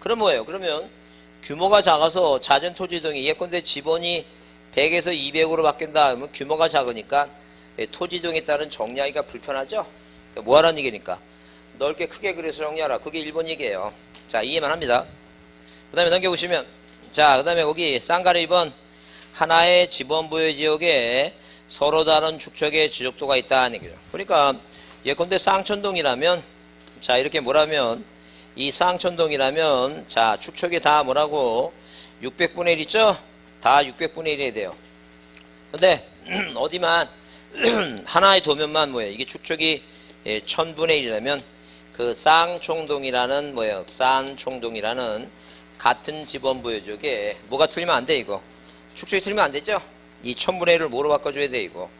그럼 뭐예요? 그러면 규모가 작아서 잦은 토지 이동이 예컨대 지번이 100에서 200으로 바뀐다 하면 규모가 작으니까 토지 이동에 따른 정리하기가 불편하죠? 뭐 하라는 얘기니까 넓게 크게 그려서 정리하라. 그게 1번 얘기예요. 자 이해만 합니다. 그 다음에 넘겨보시면 자 그 다음에 거기 쌍가리 2번 하나의 지번 부여 지역에 서로 다른 축척의 지적도가 있다는 얘기죠. 그러니까 예컨대 쌍천동이라면 자 이렇게 뭐라면 이 쌍천동이라면 자 축척이 다 뭐라고 600분의 1 있죠? 다 600분의 1이 돼요. 근데 어디만 하나의 도면만 뭐예요? 이게 축척이 1000분의 1이라면 그 쌍총동이라는 뭐예요? 쌍총동이라는 같은 지번 부여지역에 뭐가 틀리면 안 돼 이거? 축척이 틀리면 안 되죠? 이 1000분의 1을 뭐로 바꿔줘야 돼 이거?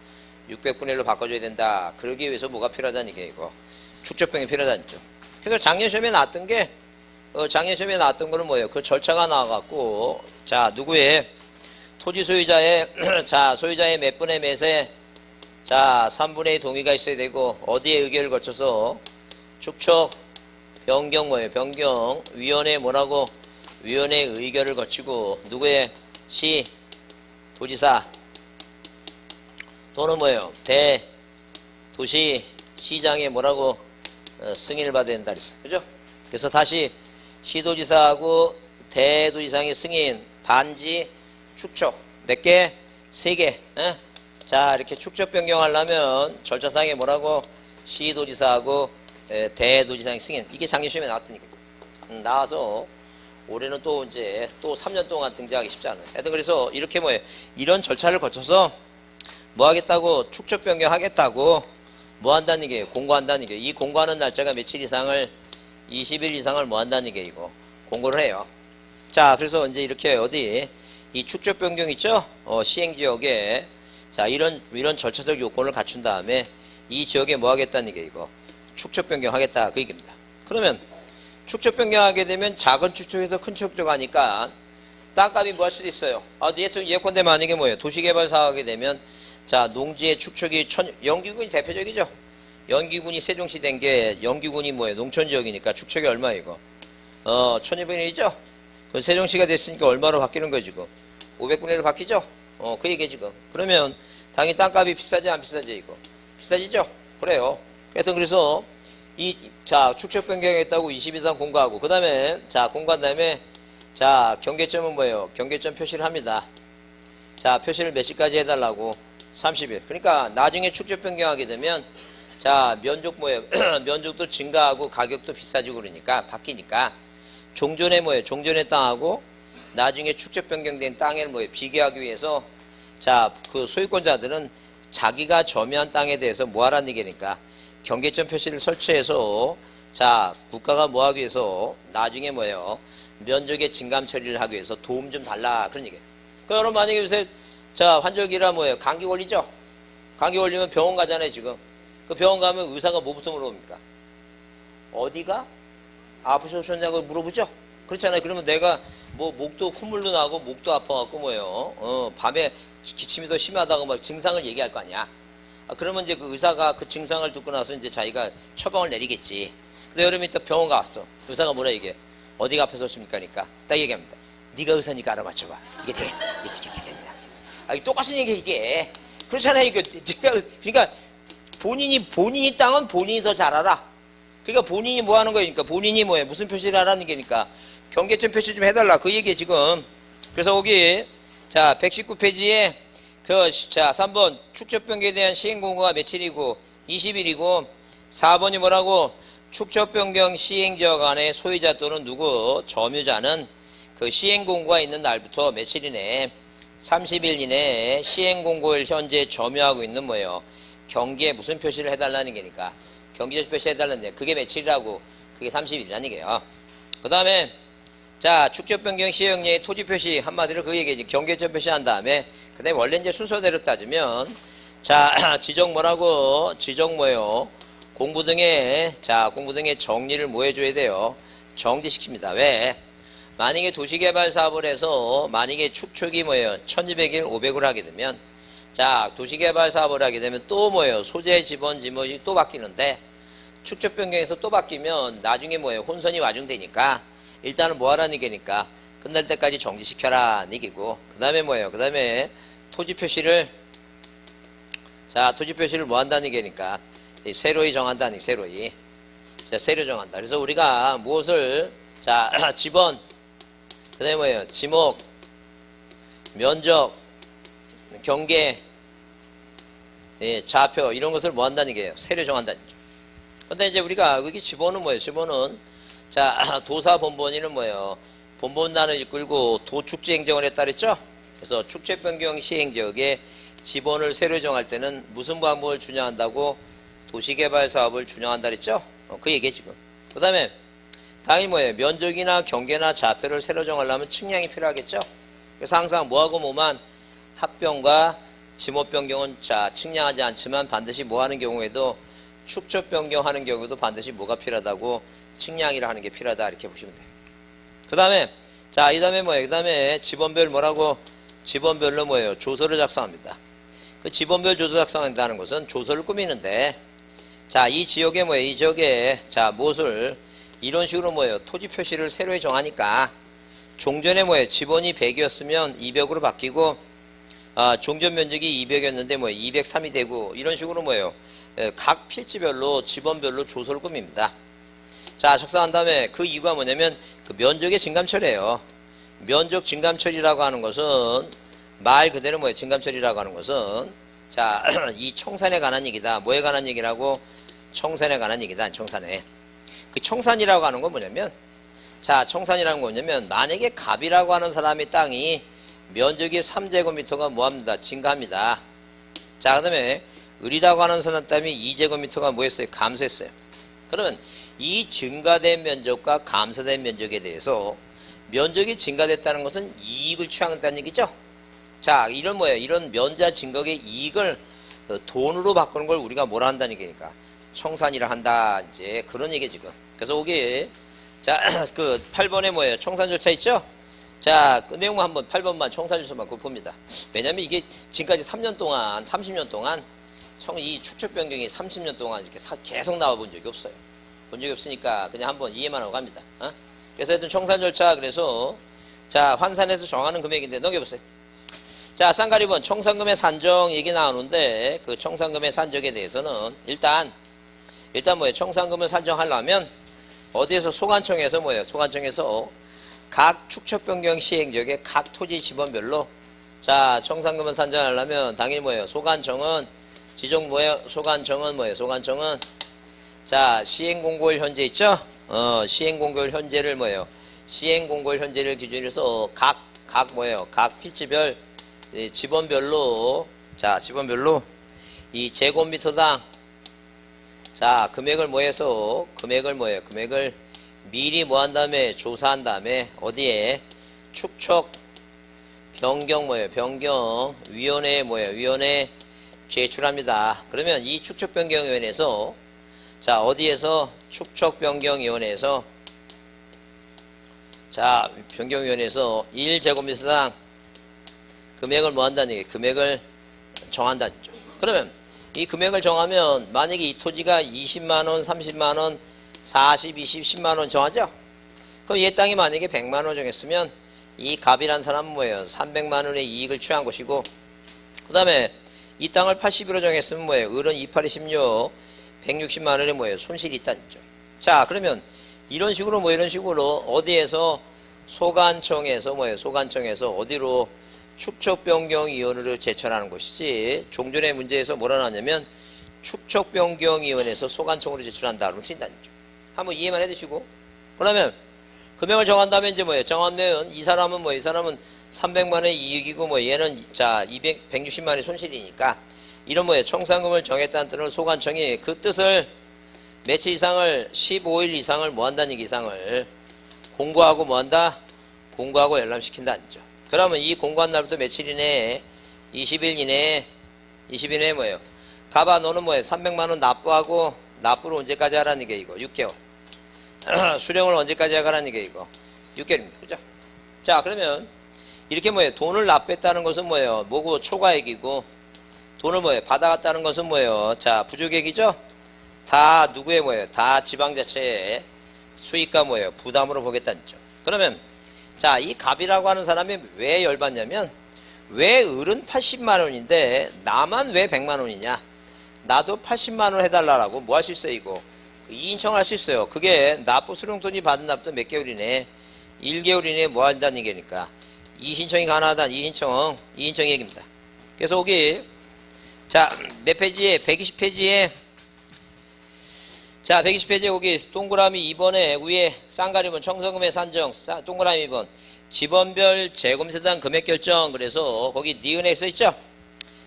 600분의 1로 바꿔줘야 된다. 그러기 위해서 뭐가 필요하다는 게 이거? 축적병이 필요하다는 죠. 그래서 작년 시험에 나왔던 게 작년 시험에 나왔던 거는 뭐예요? 그 절차가 나와갖고 자 누구의 토지 소유자의 자 소유자의 몇 분의 몇에 자 3분의 2 동의가 있어야 되고 어디에 의결을 거쳐서 축척 변경 뭐예요? 변경 위원회 뭐라고? 위원회 의결을 거치고 누구의 시 도지사 또는 뭐예요? 도시 시장의 뭐라고? 승인을 받아야 된다 그랬어. 그죠? 그래서 다시 시도지사하고 대도지사의 승인, 반지, 축척. 몇 개? 3개. 자, 이렇게 축척 변경하려면 절차상에 뭐라고? 시도지사하고 대도지사의 승인. 이게 작년 시험에 나왔더니 나와서 올해는 또 이제 또 3년 동안 등장하기 쉽지 않아요. 하여튼 그래서 이렇게 뭐예요? 이런 절차를 거쳐서 뭐 하겠다고? 축척 변경하겠다고 뭐 한다는 얘기예요? 공고한다는 얘기예요. 이 공고하는 날짜가 며칠 이상을 20일 이상을 뭐 한다는 얘기예요? 이거 공고를 해요. 자 그래서 이제 이렇게 어디 이 축적 변경 있죠? 시행지역에 자 이런 절차적 요건을 갖춘 다음에 이 지역에 뭐 하겠다는 얘기예요? 이거 축적 변경하겠다 그 얘기입니다. 그러면 축적 변경하게 되면 작은 축척에서 큰 축척 가니까 땅값이 뭐 할 수도 있어요. 예컨대 만약에 뭐예요? 도시개발 사업하게 되면 자, 농지의 축척이 영기군이 대표적이죠? 영기군이 세종시 된 게 영기군이 뭐예요? 농촌지역이니까 축척이 얼마 이거? 1200분의 1이죠? 그 세종시가 됐으니까 얼마로 바뀌는 거지 지금? 500분의 1로 바뀌죠? 그 얘기 지금. 그러면 당연히 땅값이 비싸지 안 비싸지 이거? 비싸지죠? 그래요. 그래서 자, 축척 변경했다고 20 이상 공고하고 그 다음에 자, 공고한 다음에 자, 경계점은 뭐예요? 경계점 표시를 합니다. 자, 표시를 몇 시까지 해달라고? 30일. 그러니까 나중에 축적 변경하게 되면 자 면적 뭐예요? 면적도 증가하고 가격도 비싸지고 그러니까 바뀌니까 종전에 뭐예요? 종전의 땅하고 나중에 축적 변경된 땅을 뭐예요? 비교하기 위해서 자, 그 소유권자들은 자기가 점유한 땅에 대해서 뭐 하라는 얘기니까 경계점 표시를 설치해서 자, 국가가 뭐 하기 위해서 나중에 뭐예요? 면적의 증감 처리를 하기 위해서 도움 좀 달라. 그런 얘기예요. 그러니까 여러분 만약에 요새 자, 환절기라 뭐예요? 감기 걸리죠? 감기 걸리면 병원 가잖아요, 지금. 그 병원 가면 의사가 뭐부터 물어봅니까? 어디가 아프셨냐고 물어보죠? 그렇잖아요. 그러면 내가 뭐 목도 콧물도 나고 목도 아파갖고 뭐예요? 밤에 기침이 더 심하다고 막 증상을 얘기할 거 아니야. 그러면 이제 그 의사가 그 증상을 듣고 나서 이제 자기가 처방을 내리겠지. 근데 여름에 또 병원 가왔어. 의사가 뭐라 얘기해? 어디가 아파서십니까? 그러니까 딱 얘기합니다. 네가 의사니까 알아맞혀봐. 이게 되겠냐? 똑같은 얘기 이게. 그렇잖아요. 이거 그러니까 본인이 땅은 본인이 더 잘 알아. 그러니까 본인이 뭐 하는 거니까 본인이 뭐해 무슨 표시를 하라는 게니까 경계점 표시 좀 해달라 그 얘기에 지금. 그래서 거기 자 119페이지에 그 자 3번 축적 변경에 대한 시행 공고가 며칠이고 20일이고 4번이 뭐라고 축적 변경 시행지역 안에 소유자 또는 누구 점유자는 그 시행 공고가 있는 날부터 며칠이네 30일 이내에 시행 공고를 현재 점유하고 있는 뭐예요 경계에 무슨 표시를 해달라는 게니까 경계적 표시 해달라는 게 그게 며칠이라고 그게 30일이라는 얘기예요. 그 다음에 자 축적 변경 시행령의 토지 표시 한마디로 그 얘기지 경계적 표시한 다음에 그 다음에 원래 이제 순서대로 따지면 자 지적 뭐라고 지적 뭐예요 공부 등의 자 공부 등의 정리를 뭐 해줘야 돼요 정지시킵니다. 왜 만약에 도시개발 사업을 해서 만약에 축척이 뭐예요 1200일 500을 하게 되면 자 도시개발 사업을 하게 되면 또 뭐예요 소재 지번 지목이 또 바뀌는데 축적 변경에서 또 바뀌면 나중에 뭐예요 혼선이 와중되니까 일단은 뭐 하라는 얘기니까 끝날 때까지 정지시켜라 얘기고 그 다음에 뭐예요 그 다음에 토지 표시를 자 토지 표시를 뭐 한다는 얘기니까 새로이 정한다는 얘기 새로이 자 새로 정한다. 그래서 우리가 무엇을 자 지번 그 다음에 뭐예요 지목 면적 경계 예, 좌표 이런 것을 뭐 한다는 얘기예요 새로 정한다는 얘기죠. 근데 이제 우리가 여기 지번은 뭐예요 지번은 자 도사 본본위는 뭐예요 본본단을 이끌고 도축지 행정을 했다 그랬죠. 그래서 축적 변경 시행지역에 지번을 새로 정할 때는 무슨 방법을 준용한다고 도시개발 사업을 준용한다 그랬죠. 그 얘기에 지금 그 다음에 당연히 뭐예요 면적이나 경계나 좌표를 새로 정하려면 측량이 필요하겠죠. 그래서 항상 뭐하고 뭐만 합병과 지목 변경은 자 측량하지 않지만 반드시 뭐 하는 경우에도 축적 변경하는 경우에도 반드시 뭐가 필요하다고 측량이라 하는 게 필요하다 이렇게 보시면 돼요. 그 다음에 자 이 다음에 뭐예요 그 다음에 지번별 뭐라고 지번별로 뭐예요 조서를 작성합니다. 그 지번별 조서 작성한다는 것은 조서를 꾸미는데 자 이 지역에 뭐예요 이 지역에 자 무엇을 이런 식으로 뭐예요 토지 표시를 새로 정하니까 종전에 뭐예요 지번이 100이었으면 200으로 바뀌고 종전 면적이 200이었는데 뭐 203이 되고 이런 식으로 뭐예요 각 필지별로 지번별로 조서를 꾸밉니다. 자 작성한 다음에 그 이유가 뭐냐면 그 면적의 증감처리예요. 면적 증감처리라고 하는 것은 말 그대로 뭐예요 증감처리라고 하는 것은 자 이 청산에 관한 얘기다. 뭐에 관한 얘기라고 청산에 관한 얘기다. 청산에 그 청산이라고 하는 건 뭐냐면 자 청산이라는 건 뭐냐면 만약에 갑이라고 하는 사람의 땅이 면적이 3제곱미터가 뭐합니다 증가합니다. 자 그 다음에 을이라고 하는 사람 땅이 2제곱미터가 뭐했어요 감소했어요. 그러면 이 증가된 면적과 감소된 면적에 대해서 면적이 증가됐다는 것은 이익을 취한다는 얘기죠. 자 이런 뭐예요 이런 면적 증가의 이익을 돈으로 바꾸는 걸 우리가 뭐라 한다는 얘기니까 청산이라 한다 이제 그런 얘기 지금. 그래서 거기 자 그 8번에 뭐예요 청산 절차 있죠. 자 그 내용 한번 8번만 청산 절차만 봅니다. 왜냐면 이게 지금까지 3년 동안 30년 동안 이 축적 변경이 30년 동안 이렇게 계속 나와 본 적이 없어요. 본 적이 없으니까 그냥 한번 이해만 하고 갑니다. 그래서 하여튼 청산 절차 그래서 자 환산해서 정하는 금액인데 넘겨보세요. 자 쌍가리번 청산금의 산정 얘기 나오는데 그 청산금의 산정에 대해서는 일단 뭐예요 청산금을 산정하려면 어디에서 소관청에서 뭐예요 소관청에서 각 축적 변경 시행지역의 각 토지 지번별로 자 청산금을 산정하려면 당연히 뭐예요 소관청은 지정 뭐예요 소관청은 뭐예요 소관청은 자 시행공고일 현재 있죠. 시행공고일 현재를 뭐예요 시행공고일 현재를 기준으로 해서 각 뭐예요? 각 필지별, 지번별로, 자, 지번별로 이 제곱미터당, 자, 금액을 뭐해서, 금액을 뭐예요? 금액을 미리 뭐 한 다음에, 조사한 다음에, 어디에? 축척, 변경 뭐예요? 변경, 위원회에 뭐예요? 위원회에 제출합니다. 그러면 이 축척변경위원회에서, 자, 어디에서? 축척변경위원회에서, 자, 변경위원회에서 1제곱미터당 금액을 뭐 한다는 얘기예요? 금액을 정한다는 거죠. 그러면 이 금액을 정하면 만약에 이 토지가 20만원, 30만원, 40, 20, 10만원 정하죠? 그럼 얘 땅이 만약에 100만원 정했으면 이 갑이란 사람은 뭐예요? 300만원의 이익을 취한 것이고, 그 다음에 이 땅을 80으로 정했으면 뭐예요? 을은 2, 8, 16, 160만원의 뭐예요? 손실이 있다는 거죠. 자, 그러면 이런 식으로 뭐 이런 식으로 어디에서 소관청에서 뭐예요? 소관청에서 어디로 축척변경위원회로 제출하는 것이지, 종전의 문제에서 뭐라 나왔냐면 축척변경위원회에서 소관청으로 제출한다 그러면 틀린다는 거죠. 한번 이해만 해두시고, 그러면 금액을 정한 다음에 이제 뭐예요? 정하면 이 사람은 뭐 이 사람은 300만원의 이익이고 뭐 얘는 자 160만원의 손실이니까 이런 뭐예요? 청산금을 정했다는 뜻을 소관청이 그 뜻을 며칠 이상을 15일 이상을 뭐 한다는 얘기 이상을 공고하고 뭐 한다? 공고하고 열람시킨다는 거죠. 그러면 이 공고한 날부터 며칠 이내에 20일 이내에 뭐예요? 가봐 너는 뭐예요? 300만원 납부하고 납부를 언제까지 하라는 게 이거 6개월. 수령을 언제까지 하라는 게 이거 6개월입니다. 그죠? 자, 그러면 이렇게 뭐예요? 돈을 납부했다는 것은 뭐예요? 뭐고 초과액이고, 돈을 뭐예요? 받아갔다는 것은 뭐예요? 자, 부족액이죠? 다 누구의 뭐예요? 다 지방자체의 수익과 뭐예요? 부담으로 보겠다는 거죠. 그러면 자, 이 갑이라고 하는 사람이 왜 열받냐면, 왜 을은 80만원인데 나만 왜 100만원이냐? 나도 80만원 해달라고 뭐 할 수 있어요 이거? 이인청을 할 수 있어요. 그게 납부 수령돈이 받은 납부 몇 개월 이내? 1개월 이내에 뭐 한다는 얘기니까 이신청이 가능하다는 이인청 얘기입니다. 그래서 여기 자, 몇 페이지에? 120페이지에 자, 120페이지에 여기 동그라미 2번에 위에 쌍가리본 청서금의 산정 동그라미 2번 지번별 제곱미터당 금액 결정, 그래서 거기 니은에 써있죠?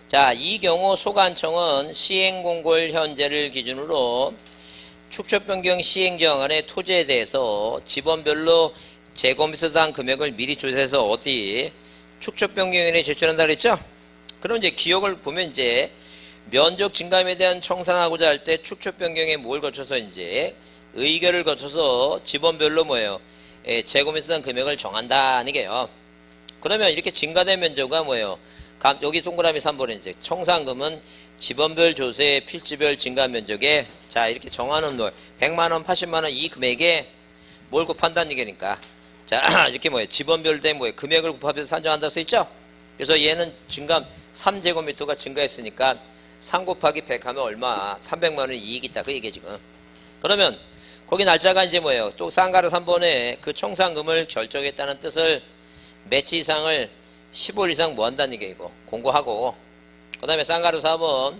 자, 이 경우 소관청은 시행공고일 현재를 기준으로 축척변경 시행정안의 토지에 대해서 지번별로 제곱미터당 금액을 미리 조사해서 어디 축척변경위원회에 제출한다 그랬죠? 그럼 이제 기억을 보면 이제 면적 증감에 대한 청산하고자 할 때 축척변경에 뭘 거쳐서 이제 의결을 거쳐서 지번별로 뭐예요? 제곱미터당 금액을 정한다는 게요. 그러면 이렇게 증가된 면적과 뭐예요? 여기 동그라미 3번에 이제 청산금은 지번별 조세의 필지별 증가 면적에 자 이렇게 정하는 걸 100만원, 80만원 이 금액에 뭘 곱한다는 얘기니까 자 이렇게 뭐예요? 지번별 된 뭐예요? 금액을 곱합해서 산정한다 써있죠? 그래서 얘는 증감 3제곱미터가 증가했으니까 3 곱하기 100 하면 얼마? 300만원의 이익이 있다. 그 얘기에 지금. 그러면 거기 날짜가 이제 뭐예요? 또 쌍가루 3번에 그 청산금을 결정했다는 뜻을 며칠 이상을 15일 이상 뭐 한다는 얘기예요, 이거. 공고하고. 그 다음에 쌍가루 4번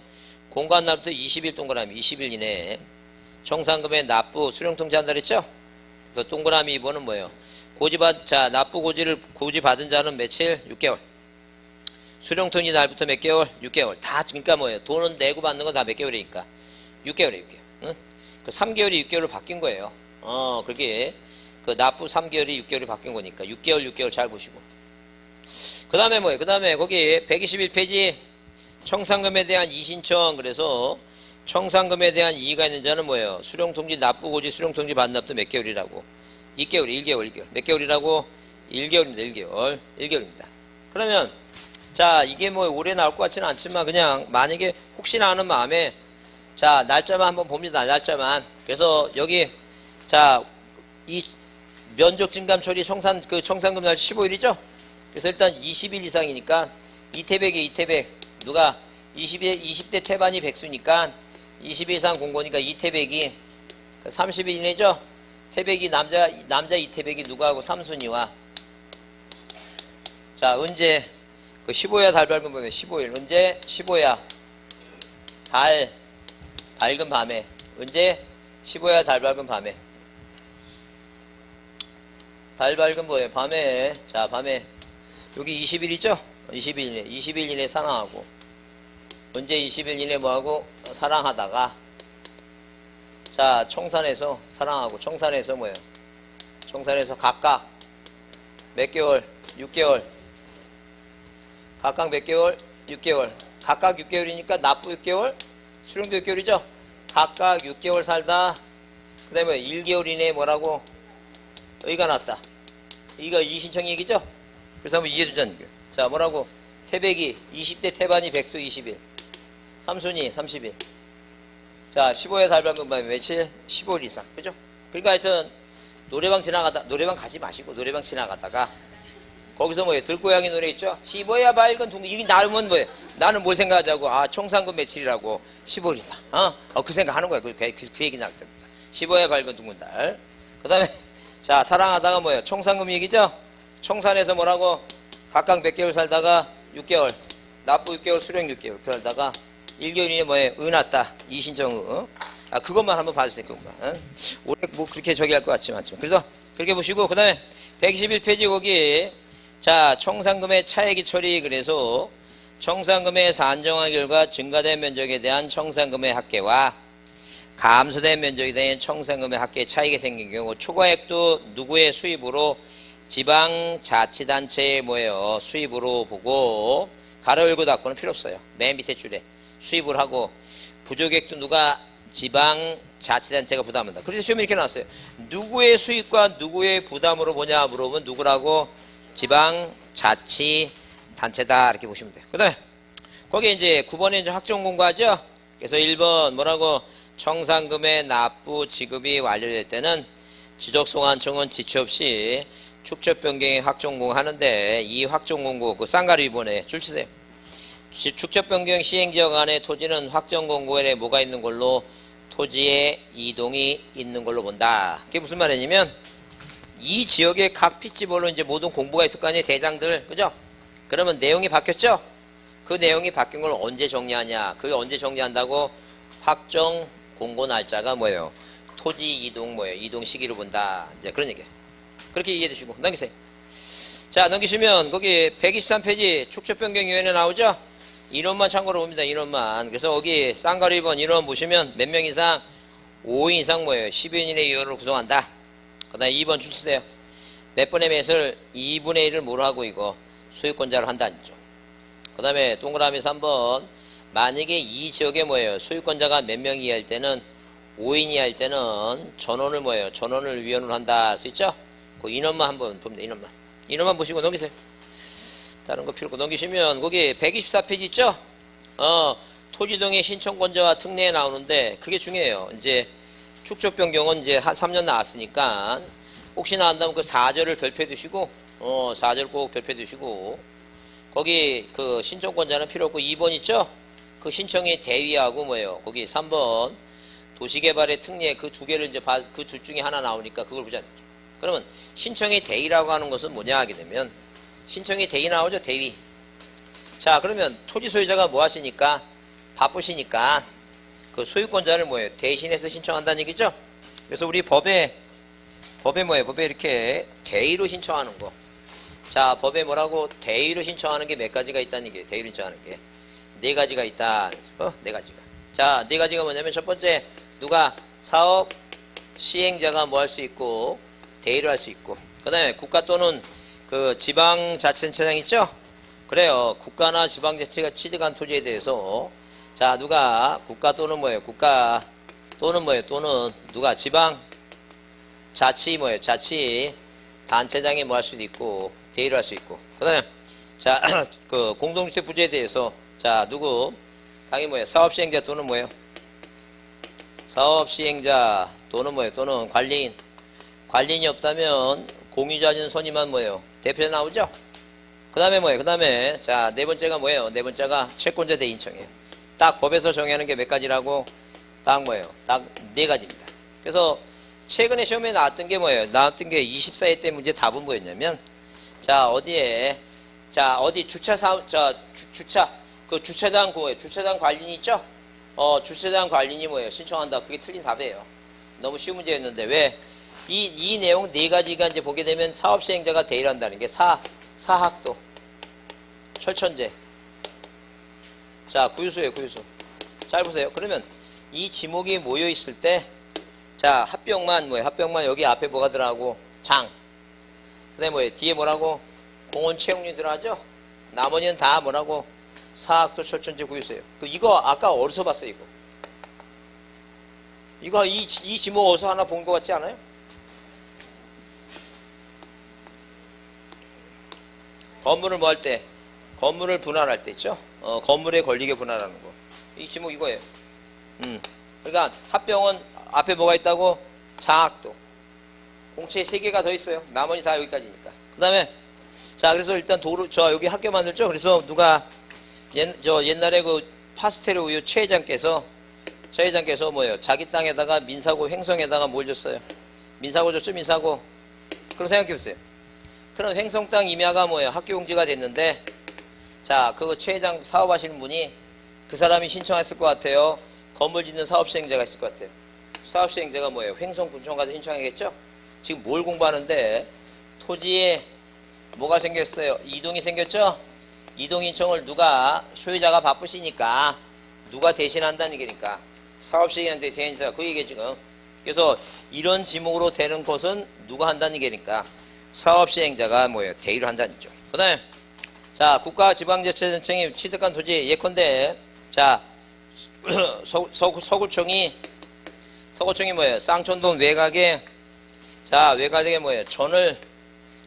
공고한 날부터 20일 동그라미 20일 이내에 청산금의 납부 수령통지 한다 그랬죠? 그래서 동그라미 2번은 뭐예요? 자, 납부 고지 받은 자는 며칠? 6개월. 수령통지 날부터 몇 개월? 6개월. 다, 그러니까 뭐예요? 돈은 내고 받는 건 다 몇 개월이니까? 6개월이에요, 6개월. 응? 그 3개월이 6개월로 바뀐 거예요. 그게, 그 납부 3개월이 6개월이 바뀐 거니까. 6개월 잘 보시고. 그 다음에 뭐예요? 그 다음에 거기 121페이지 청산금에 대한 이신청, 그래서 청산금에 대한 이의가 있는 자는 뭐예요? 수령통지 납부 고지 수령통지 반납도 몇 개월이라고? 2개월, 1개월. 몇 개월이라고? 1개월입니다. 1개월입니다. 그러면 자, 이게 뭐 오래 나올 것 같지는 않지만 그냥 만약에 혹시나 하는 마음에 자, 날짜만 한번 봅니다. 날짜만. 그래서 여기 자, 이 면적 증감 처리 청산금 날 15일이죠? 그래서 일단 20일 이상이니까 이태백에 누가 20대 태반이 백수니까 20일 이상 공고니까 이태백이 30일 이내죠? 태백이 남자 이태백이 누구하고 삼순이와 자, 언제 그 15야 달 밝은 밤에 15일 언제 15야 달 밝은 밤에 언제 15야 달 밝은 밤에 달 밝은 뭐예요? 밤에. 자, 밤에. 여기 20일이죠? 20일 이내 사랑하고. 언제 20일 이내 뭐하고? 사랑하다가. 자, 청산해서 사랑하고. 청산해서 뭐예요? 청산해서 각각 몇 개월? 6개월. 각각 몇 개월? 6개월. 각각 6개월이니까 납부 6개월, 수령도 6개월이죠? 각각 6개월 살다, 그 다음에 1개월 이내에 뭐라고? 의가 났다. 이거 이신청 얘기죠? 그래서 한번 이해해주자는 거예요. 자, 뭐라고? 태백이 20대 태반이 백수 20일. 삼순이 30일. 자, 15회 달방금 밤에 며칠? 15일 이상. 그죠? 그러니까 하여튼, 노래방 가지 마시고, 노래방 지나가다가, 거기서 뭐예요? 들고양이 노래 있죠? 15야 밝은 둥근. 이게 나르면 뭐예요? 나는 뭘 생각하자고? 아, 청산금 며칠이라고. 15일이다. 그 생각하는 거야. 그 얘기 나올 때입니다. 15야 밝은 둥근 달. 그 다음에, 자, 사랑하다가 뭐예요? 청산금 얘기죠? 청산해서 뭐라고? 각각 몇 개월 살다가 6개월. 납부 6개월, 수령 6개월. 그렇게 살다가 1개월 이내 뭐예요? 은났다. 이신청. 그것만 한번 봐주세요. 그것만. 올해 뭐 그렇게 저기 할 것 같지만. 그래서 그렇게 보시고, 그 다음에 121페이지 거기, 자, 청산금의 차액이 처리. 그래서 청산금의 산정화 결과 증가된 면적에 대한 청산금의 합계와 감소된 면적에 대한 청산금의 합계 차익이 생긴 경우 초과액도 누구의 수입으로 지방자치단체의 뭐예요? 수입으로 보고 가로 열고 닫고는 필요 없어요. 맨 밑에 줄에 수입을 하고 부족액도 누가 지방자치단체가 부담한다. 그래서 지금 이렇게 나왔어요. 누구의 수입과 누구의 부담으로 보냐 물어보면 누구라고? 지방자치단체다. 이렇게 보시면 돼요. 그 다음에 거기에 이제 9번에 이제 확정 공고하죠. 그래서 1번 뭐라고? 청산금의 납부 지급이 완료될 때는 지적소관청은 지체 없이 축적 변경에 확정 공고하는데 이 확정 공고 그 쌍가루 이번에 줄 치세요. 축적 변경 시행지역 안에 토지는 확정 공고에 뭐가 있는 걸로? 토지의 이동이 있는 걸로 본다. 그게 무슨 말이냐면 이 지역의 각 핏집으로 이제 모든 공부가 있을 거 아니에요. 대장들. 그죠? 그러면 내용이 바뀌었죠? 그 내용이 바뀐 걸 언제 정리하냐? 그게 언제 정리한다고? 확정 공고 날짜가 뭐예요? 토지 이동 뭐예요? 이동 시기로 본다. 이제 그런 얘기예요. 그렇게 이해해 주시고 넘기세요. 자, 넘기시면 거기 123페이지 축적변경위원회 나오죠? 인원만 참고로 봅니다. 인원만. 그래서 거기 쌍가루 2번 인원 보시면 몇 명 이상? 5인 이상 뭐예요? 10인 이내 위원을 구성한다. 그 다음에 2번 줄 치세요. 몇 번의 몇을 2분의 1을 뭐로 하고 이거 소유권자로 한다죠. 그 다음에 동그라미 3번 만약에 이 지역에 뭐예요? 소유권자가 몇 명 이하일 때는 5인 이하일 때는 전원을 뭐예요? 전원을 위원으로 한다 할 수 있죠? 그 인원만 한번 봅니다. 인원만 보시고 넘기세요. 다른 거 필요 없고 넘기시면 거기 124페이지 있죠? 토지동의 신청권자와 특례에 나오는데 그게 중요해요. 이제 축적 변경은 이제 한 3년 나왔으니까 혹시나 한다면 그 4절을 별표해 두시고 4절 꼭 별표해 두시고 거기 그 신청권자는 필요 없고 2번 있죠? 그 신청의 대위하고 뭐예요? 거기 3번 도시개발의 특례 그 두 개를 이제 그 둘 중에 하나 나오니까 그걸 보자. 그러면 신청의 대위라고 하는 것은 뭐냐 하게 되면 신청의 대위 나오죠? 대위. 자, 그러면 토지 소유자가 뭐 하시니까 바쁘시니까 그 소유권자를 뭐예요? 대신해서 신청한다는 얘기죠? 그래서 우리 법에 뭐예요? 법에 이렇게 대의로 신청하는 거. 자, 법에 뭐라고? 대의로 신청하는 게 몇 가지가 있다는 얘기예요. 대의로 신청하는 게. 4가지가 있다. 4가지가. 자, 4가지가 뭐냐면 첫 번째, 누가? 사업 시행자가 뭐 할 수 있고, 대의로 할 수 있고. 그 다음에 국가 또는 그 지방자치단체장 있죠? 그래요. 국가나 지방자치가 취득한 토지에 대해서 자, 누가 국가 또는 뭐예요? 국가 또는 뭐예요? 또는 누가 지방자치 뭐예요? 자치 단체장이 뭐 할 수도 있고 대의를 할 수 있고. 그 다음에 자, 그 공동주택 부지에 대해서 자, 누구? 당연히 뭐예요? 사업시행자 또는 뭐예요? 사업시행자 또는 뭐예요? 또는 관리인. 관리인이 없다면 공유자진 손이만 뭐예요? 대표 나오죠? 그 다음에 뭐예요? 그 다음에 자, 4번째가 뭐예요? 4번째가 채권자 대인청이에요. 딱 법에서 정의하는 게 몇 가지라고? 딱 뭐예요? 딱 4가지입니다. 그래서 최근에 시험에 나왔던 게 뭐예요? 나왔던 게 24회 때 문제 답은 뭐였냐면 자, 어디에 자, 어디 주차 사업 자, 그 주차장 뭐예요? 주차장 관리인 있죠? 주차장 관리인이 뭐예요? 신청한다. 그게 틀린 답이에요. 너무 쉬운 문제였는데 왜? 이 내용 네 가지가 이제 보게 되면 사업시행자가 대의를 한다는 게 사학도, 철천제. 자, 구유수예요, 구유수. 잘 보세요. 그러면 이 지목이 모여 있을 때, 자, 합병만 뭐예요? 합병만 여기 앞에 뭐가 들어가고, 장. 그 다음에 뭐예요? 뒤에 뭐라고? 공원 채용률 들어가죠? 나머지는 다 뭐라고? 사학도, 철천제, 구유수예요. 이거 아까 어디서 봤어요, 이거? 이거 이 지목 어디서 하나 본 것 같지 않아요? 건물을 뭐 할 때? 건물을 분할할 때 있죠? 건물에 걸리게 분할하는 거. 이 지목 이거예요. 그러니까 합병은 앞에 뭐가 있다고? 장학도. 공채 3개가 더 있어요. 나머지 다 여기까지니까. 그 다음에, 자, 그래서 일단 저 여기 학교 만들죠? 그래서 누가, 옛날에 그 파스텔 우유 최 회장께서 뭐예요? 자기 땅에다가 민사고 횡성에다가 뭘 줬어요? 민사고 줬죠? 민사고. 그럼 생각해 보세요. 그럼 횡성 땅 임야가 뭐예요? 학교 용지가 됐는데, 자, 그 최 회장 사업하시는 분이 그 사람이 신청했을 것 같아요. 건물 짓는 사업시행자가 있을 것 같아요. 사업시행자가 뭐예요? 횡성군청 가서 신청하겠죠? 지금 뭘 공부하는데 토지에 뭐가 생겼어요? 이동이 생겼죠? 이동 신청을 누가 소유자가 바쁘시니까 누가 대신한다는 얘기니까 사업시행자한테 대신자 그 얘기 지금. 그래서 이런 지목으로 되는 것은 누가 한다는 얘기니까 사업시행자가 뭐예요? 대의를 한다는 얘기죠. 그 다음에 자, 국가지방자치단체장이 취득한 토지 예컨대 자 서구청이 뭐예요? 쌍촌동 외곽에 자 외곽에 뭐예요?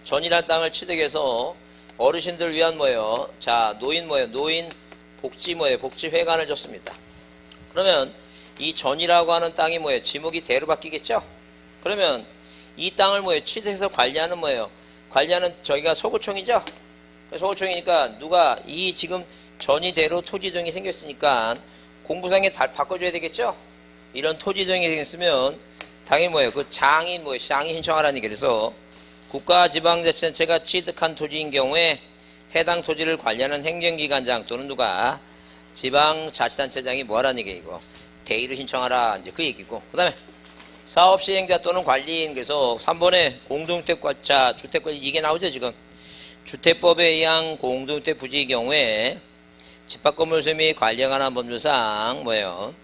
전이란 땅을 취득해서 어르신들 위한 뭐예요? 자 노인 복지 복지회관을 줬습니다. 그러면 이 전이라고 하는 땅이 뭐예요? 지목이 대로 바뀌겠죠? 그러면 이 땅을 뭐예요? 취득해서 관리하는 뭐예요? 관리하는 저희가 서구청이죠? 서구청이니까 누가 이 지금 전이대로 토지동이 생겼으니까 공부상에 다 바꿔줘야 되겠죠? 이런 토지동이 생겼으면 당연히 뭐예요? 그 장이 신청하라는 게 그래서 국가지방자치단체가 취득한 토지인 경우에 해당 토지를 관리하는 행정기관장 또는 누가 지방자치단체장이 뭐하라는 얘기예요? 이거 대의를 신청하라 이제 그 얘기고 그 다음에 사업시행자 또는 관리인 그래서 3번에 공동주택자 주택과 이게 나오죠 지금 주택법에 의한 공동주택 부지의 경우에 집합건물소 및 관리에 관한 법률상 뭐예요?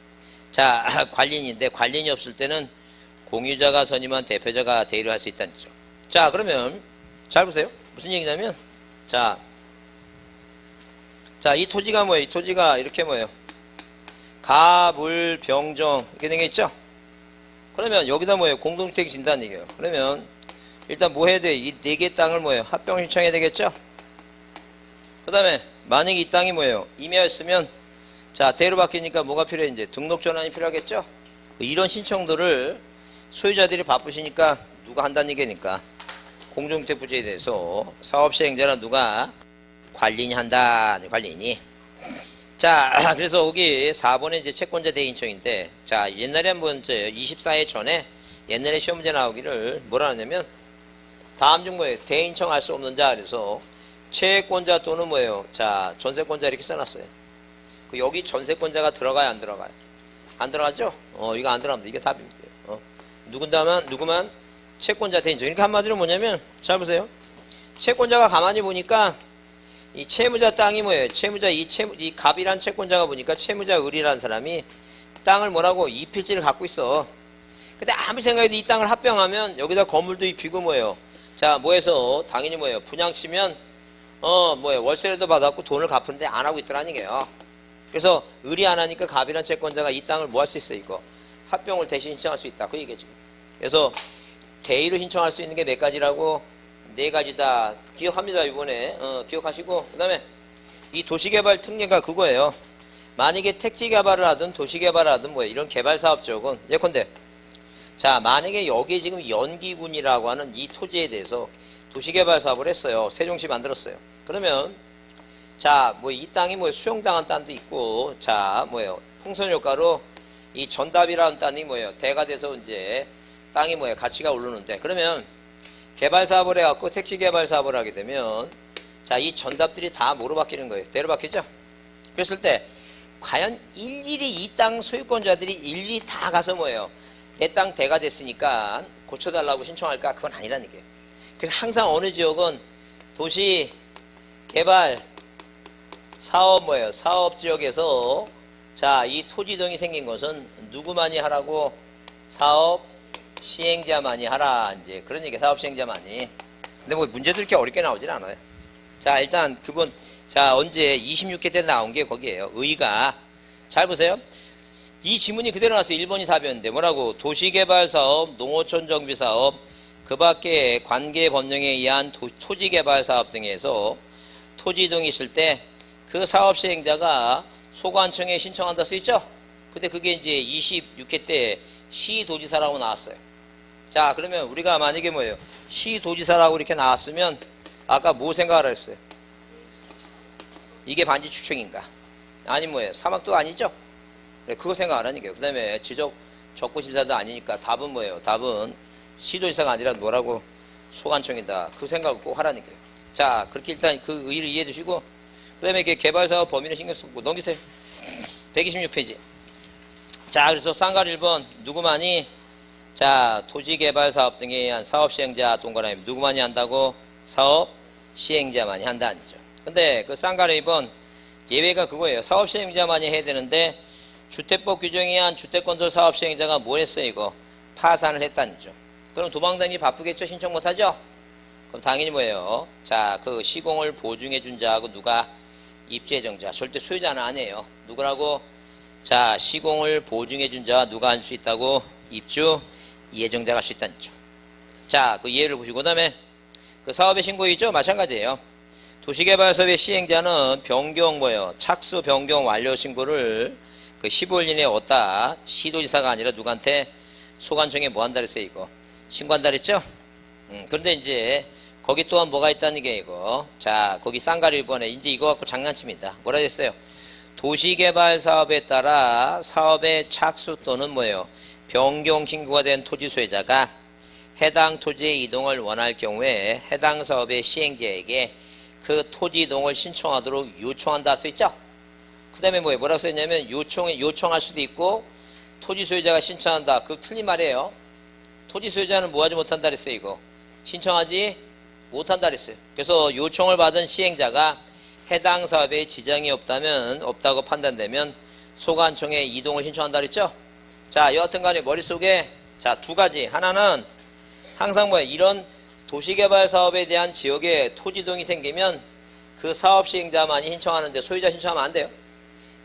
자 관리인인데 관리인이 없을 때는 공유자가 선임한 대표자가 대의를 할 수 있다는 거죠. 자 그러면 잘 보세요. 무슨 얘기냐면 자 이 토지가 뭐예요? 이 토지가 이렇게 뭐예요? 가물병정 이렇게 된 게 있죠? 그러면 여기다 뭐예요? 공동주택이 진다는 얘기예요. 그러면 일단 뭐 해야 돼? 이 4개 땅을 뭐예요? 합병 신청해야 되겠죠? 그 다음에 만약에 이 땅이 뭐예요? 임야였으면 자 대로 바뀌니까 뭐가 필요해? 이제 등록 전환이 필요하겠죠? 이런 신청들을 소유자들이 바쁘시니까 누가 한다는 얘기니까 공동주택 부지에 대해서 사업시행자는 누가 관리인이 한다. 관리인이. 자 그래서 여기 4번에 이제 채권자 대인청인데 자 옛날에 한번 24회 전에 옛날에 시험 문제 나오기를 뭐라 하냐면 다음 중 뭐예요? 대인청 할 수 없는 자 그래서 채권자 또는 뭐예요? 자 전세권자 이렇게 써놨어요. 여기 전세권자가 들어가요 안 들어가요? 안 들어가죠? 이거 안 들어갑니다. 이게 답입니다. 누구만 채권자 대인청. 이렇게 한마디로 뭐냐면 잘 보세요. 채권자가 가만히 보니까 이 채무자 땅이 뭐예요? 이 갑이란 채권자가 보니까 채무자 을이라는 사람이 땅을 뭐라고 이필지를 갖고 있어. 근데 아무리 생각해도 이 땅을 합병하면 여기다 건물도 입히고 뭐예요? 자 뭐해서 당연히 뭐예요? 분양치면 뭐예요? 월세라도 받았고 돈을 갚은데 안 하고 있더라는 얘기예요. 그래서 을이 안 하니까 갑이란 채권자가 이 땅을 뭐 할 수 있어 이거? 합병을 대신 신청할 수 있다. 그 얘기죠. 그래서 대의로 신청할 수 있는 게 몇 가지라고? 4가지다. 기억합니다. 이번에 기억하시고 그 다음에 이 도시개발 특례가 그거예요. 만약에 택지개발을 하든 도시개발을 하든 뭐예요? 이런 개발사업 지역은 예컨대 자 만약에 여기에 지금 연기군이라고 하는 이 토지에 대해서 도시개발 사업을 했어요. 세종시 만들었어요. 그러면 자 뭐 이 땅이 뭐 수용당한 땅도 있고 자 뭐예요? 풍선효과로 이 전답이라는 땅이 뭐예요? 대가 돼서 이제 땅이 뭐예요? 가치가 오르는데 그러면 개발 사업을 해갖고 택지 개발 사업을 하게 되면 자 이 전답들이 다 뭐로 바뀌는 거예요? 대로 바뀌죠? 그랬을 때 과연 일일이 이 땅 소유권자들이 일일이 다 가서 뭐예요? 내 땅 대가 됐으니까 고쳐달라고 신청할까? 그건 아니라는 얘기예요. 그래서 항상 어느 지역은 도시 개발 사업 뭐예요? 사업 지역에서 자, 이 토지동이 생긴 것은 누구만이 하라고? 사업 시행자만이 하라. 이제 그런 얘기, 사업 시행자만이. 근데 뭐 문제도 이렇게 어렵게 나오진 않아요. 자, 일단 그건 자, 언제 26회 때 나온 게 거기에요. 의가. 잘 보세요. 이 지문이 그대로 나왔어요. 1번이 답이었는데 뭐라고? 도시개발사업, 농어촌정비사업, 그 밖에 관계법령에 의한 토지개발사업 등에서 토지동이 있을 때 그 사업 시행자가 소관청에 신청한다 쓰있죠? 근데 그게 이제 26회 때 시도지사라고 나왔어요. 자, 그러면 우리가 만약에 뭐예요? 시도지사라고 이렇게 나왔으면 아까 뭐 생각을 했어요? 이게 반지 추청인가? 아니 뭐예요? 사막도 아니죠? 그거 생각하라는 얘기예요. 그 다음에 지적 적부심사도 아니니까 답은 뭐예요? 답은 시도지사가 아니라 뭐라고? 소관청이다. 그 생각을 꼭 하라는 얘기예요. 자, 그렇게 일단 그 의의를 이해해 두시고 그 다음에 이렇게 개발사업 범위는 신경 쓰고 넘기세요. 126페이지. 자, 그래서 쌍갈 1번 누구만이 자, 토지개발사업 등에 의한 사업시행자 동그라미 누구만이 한다고? 사업 시행자만이 한다는죠. 근데 그 쌍갈의 2번 예외가 그거예요. 사업시행자만이 해야 되는데 주택법 규정에 의한 주택건설 사업시행자가 뭘 했어요? 이거 파산을 했다는죠. 그럼 도망다니기 바쁘겠죠? 신청 못하죠? 그럼 당연히 뭐예요? 자, 그 시공을 보증해준 자하고 누가? 입주예정자. 절대 소유자는 안 해요. 누구라고? 자, 시공을 보증해준 자와 누가 할 수 있다고? 입주 예정자가 할 수 있다는죠. 자, 그 예를 보시고, 그 다음에 그 사업의 신고이죠? 마찬가지예요. 도시개발사업의 시행자는 변경 뭐예요? 착수 변경 완료 신고를 그 15일 이내에 얻다. 시도지사가 아니라 누구한테? 소관청에 뭐 한다 그랬어요, 이거? 신고한다 그랬죠? 그런데 이제 거기 또한 뭐가 있다는 게 이거. 자, 거기 쌍가리 1번에 이제 이거 갖고 장난칩니다. 뭐라 했어요? 도시개발 사업에 따라 사업의 착수 또는 뭐예요? 변경 신고가 된 토지 소유자가 해당 토지의 이동을 원할 경우에 해당 사업의 시행자에게 그 토지 이동을 신청하도록 요청한다 써있죠? 그 다음에 뭐라고 써있냐면 요청할 수도 있고 토지 소유자가 신청한다. 그거 틀린 말이에요. 토지 소유자는 뭐 하지 못한다 그랬어요, 이거. 신청하지 못한다 그랬어요. 그래서 요청을 받은 시행자가 해당 사업에 지장이 없다고 판단되면 소관청에 이동을 신청한다 그랬죠? 자, 여하튼 간에 머릿속에 자, 두 가지. 하나는 항상 뭐예요? 이런 도시개발 사업에 대한 지역에 토지동이 생기면 그 사업 시행자만이 신청하는데 소유자 신청하면 안 돼요.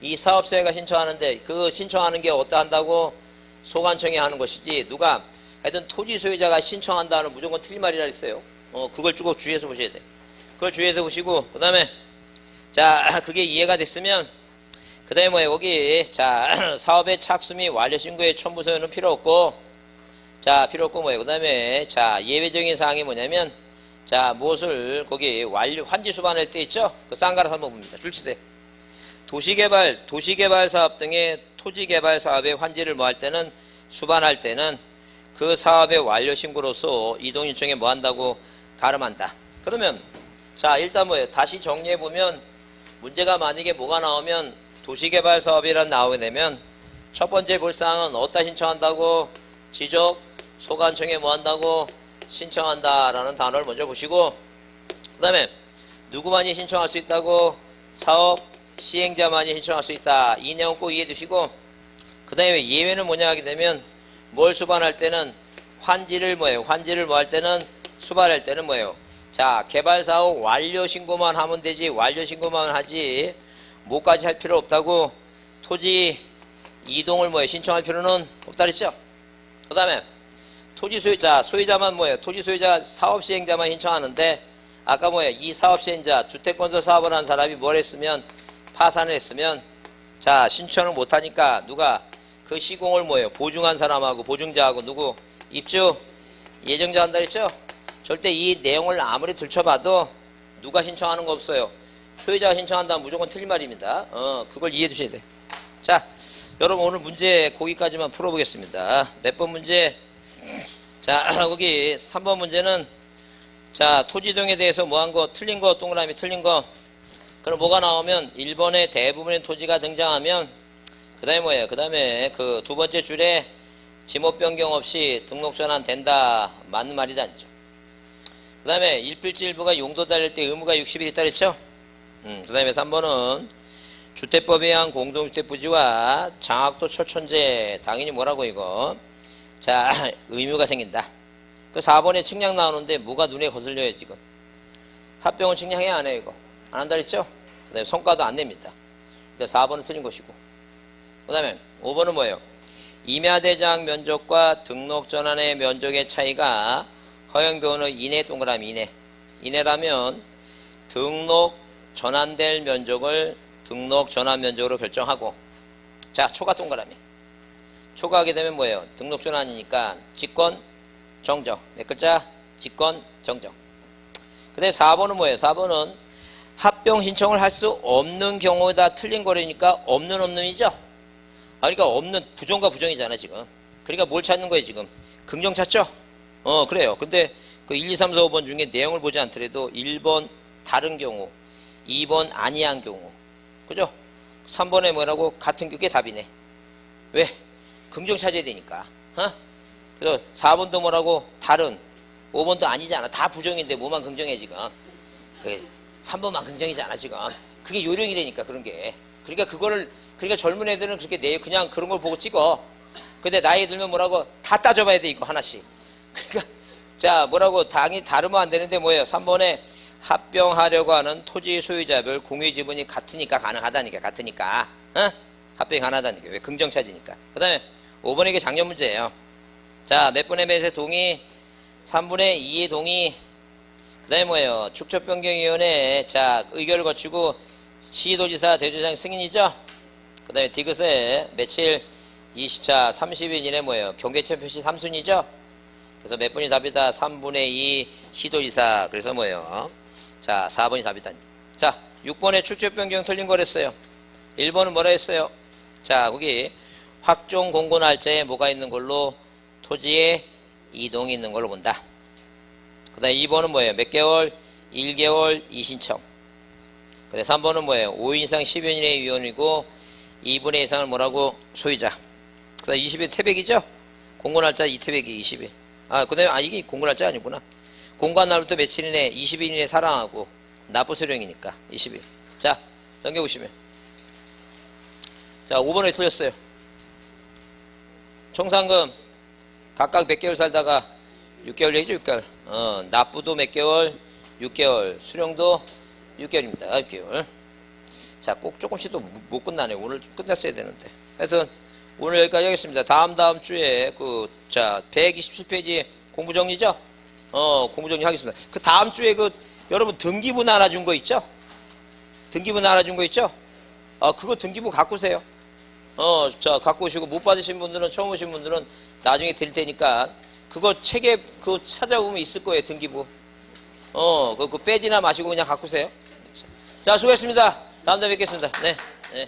이 사업소가 신청하는데 그 신청하는 게 어떠 한다고? 소관청이 하는 것이지 누가 하여튼 토지 소유자가 신청한다는 무조건 틀린 말이라 했어요. 그걸 쭉 주의해서 보셔야 돼. 그걸 주의해서 보시고 그 다음에 자, 그게 이해가 됐으면 그 다음에 뭐예요? 거기 자, 사업의 착수 및 완료 신고의 첨부 서류는 필요 없고 자, 필요 없고 뭐예요? 그 다음에 자, 예외적인 사항이 뭐냐면 자, 무엇을 거기 완료 환지 수반할 때 있죠? 그 쌍가라서 한번 봅니다. 줄 치세요. 도시개발 사업 등의 토지개발 사업의 환지를 뭐 할 때는 수반할 때는 그 사업의 완료 신고로서 이동 요청에 뭐 한다고? 가름한다. 그러면 자, 일단 뭐예요? 다시 정리해 보면 문제가 만약에 뭐가 나오면 도시개발 사업이란 나오게 되면 첫 번째 볼 사항은 어디다 신청한다고? 지적 소관청에 뭐 한다고? 신청한다라는 단어를 먼저 보시고 그 다음에 누구만이 신청할 수 있다고? 사업 시행자만이 신청할 수 있다. 이 내용 꼭 이해해 두시고 그 다음에 예외는 뭐냐 하게 되면 뭘 수반할 때는 환지를 뭐예요? 환지를 뭐 할 때는 수반할 때는 뭐예요? 자, 개발사업 완료 신고만 하면 되지 완료 신고만 하지 뭐까지 할 필요 없다고 토지 이동을 뭐예요? 신청할 필요는 없다 그랬죠? 그 다음에 토지 소유자만 뭐예요? 토지 소유자 사업 시행자만 신청하는데 아까 뭐예요? 이 사업 시행자 주택건설 사업을 한 사람이 뭘 했으면 파산을 했으면 자, 신청을 못하니까 누가 그 시공을 뭐예요? 보증한 사람하고 보증자하고 누구? 입주 예정자 한다 그랬죠? 절대 이 내용을 아무리 들춰봐도 누가 신청하는 거 없어요. 소유자가 신청한다면 무조건 틀린 말입니다. 그걸 이해해 두셔야 돼요. 자, 여러분 오늘 문제 거기까지만 풀어보겠습니다. 몇 번 문제? 자, 거기 3번 문제는 자, 토지동에 대해서 뭐 한 거? 틀린 거, 동그라미 틀린 거. 그럼 뭐가 나오면 1번에 대부분의 토지가 등장하면 그 다음에 뭐예요? 그 다음에 그 두 번째 줄에 지목 변경 없이 등록 전환 된다. 맞는 말이다. 아니죠. 그 다음에 일필지일부가 용도 달릴 때 의무가 60일 있다 그랬죠? 그 다음에 3번은 주택법에 의한 공동주택 부지와 장학도 초천제. 당연히 뭐라고 이거. 자, 의무가 생긴다. 그 4번에 측량 나오는데 뭐가 눈에 거슬려요 지금. 합병은 측량해 안 해요 이거. 안 한다 그랬죠? 그 다음에 성과도 안 냅니다. 그래서 4번은 틀린 것이고. 그 다음에 5번은 뭐예요? 임야대장 면적과 등록 전환의 면적의 차이가 허용변호 이내 동그라미 이내. 이내라면 등록 전환될 면적을 등록 전환 면적으로 결정하고. 자, 초과 동그라미. 초과하게 되면 뭐예요? 등록 전환이니까 직권 정정. 몇 글자? 직권 정정. 그 다음에 4번은 뭐예요? 4번은 합병 신청을 할 수 없는 경우에다 틀린 거라니까 없는이죠? 그러니까 없는 부정과 부정이잖아 지금. 그러니까 뭘 찾는 거예요 지금? 긍정 찾죠? 그래요. 근데 그 1, 2, 3, 4, 5번 중에 내용을 보지 않더라도 1번 다른 경우, 2번 아니한 경우, 그죠? 3번에 뭐라고? 같은 게 답이네. 왜? 긍정 찾아야 되니까. 그래서 4번도 뭐라고? 다른, 5번도 아니잖아. 다 부정인데 뭐만 긍정해 지금. 3번만 긍정이잖아 지금. 그게 요령이라니까 그런 게. 그러니까 젊은 애들은 그렇게 그냥 그런 걸 보고 찍어. 근데 나이 들면 뭐라고? 다 따져봐야 돼 이거 하나씩. 그러니까 자 뭐라고? 당이 다르면 안 되는데 뭐예요? 3번에 합병하려고 하는 토지 소유자별 공유 지분이 같으니까 가능하다니까. 같으니까. 합병이 가능하다니까. 왜? 긍정 차지니까. 그 다음에 5번에 이게 작년 문제예요. 자, 몇 분의 몇의 동의? 3분의 2의 동의. 그 다음에 뭐예요? 축척변경위원회. 자, 의결을 거치고 시도지사 대조장 승인이죠? 그 다음에 디귿에 며칠 20차 30일 이내 뭐예요? 경계천 표시 3순위죠? 그래서 몇 분이 답이다? 3분의 2 시도지사. 그래서 뭐예요? 자, 4번이 답이다. 자, 6번에 축척변경 틀린 거랬어요. 1번은 뭐라 했어요? 자, 거기 확정 공고 날짜에 뭐가 있는 걸로? 토지에 이동이 있는 걸로 본다. 그 다음에 2번은 뭐예요? 몇 개월? 1개월 이신청. 그 다음에 3번은 뭐예요? 5인 이상 10여 인의 위원이고 2분의 이상을 뭐라고? 소유자. 그 다음에 20일 태백이죠? 공고날짜 이태백이 20일. 그 다음에 이게 공고날짜 아니구나. 공고한 날부터 며칠 이내? 20일 이내 사랑하고 납부수령이니까 20일. 자, 넘겨보시면. 자, 5번에 틀렸어요. 총상금 각각 몇 개월 살다가 6개월 얘기죠, 6개월. 납부도 몇 개월? 6개월. 수령도 6개월입니다. 6개월. 자, 꼭 조금씩 또 못 끝나네. 오늘 끝냈어야 되는데. 하여튼, 오늘 여기까지 하겠습니다. 다음 주에, 127페이지 공부정리죠? 공부정리 하겠습니다. 그 다음 주에 여러분 등기부 나눠준 거 있죠? 등기부 나눠준 거 있죠? 그거 등기부 갖고 오세요. 자, 갖고 오시고 못 받으신 분들은, 처음 오신 분들은 나중에 드릴 테니까, 그거 책에, 찾아보면 있을 거예요, 등기부. 그거 빼지나 마시고 그냥 갖고 오세요. 자, 수고했습니다. 다음 주에 뵙겠습니다. 네. 네.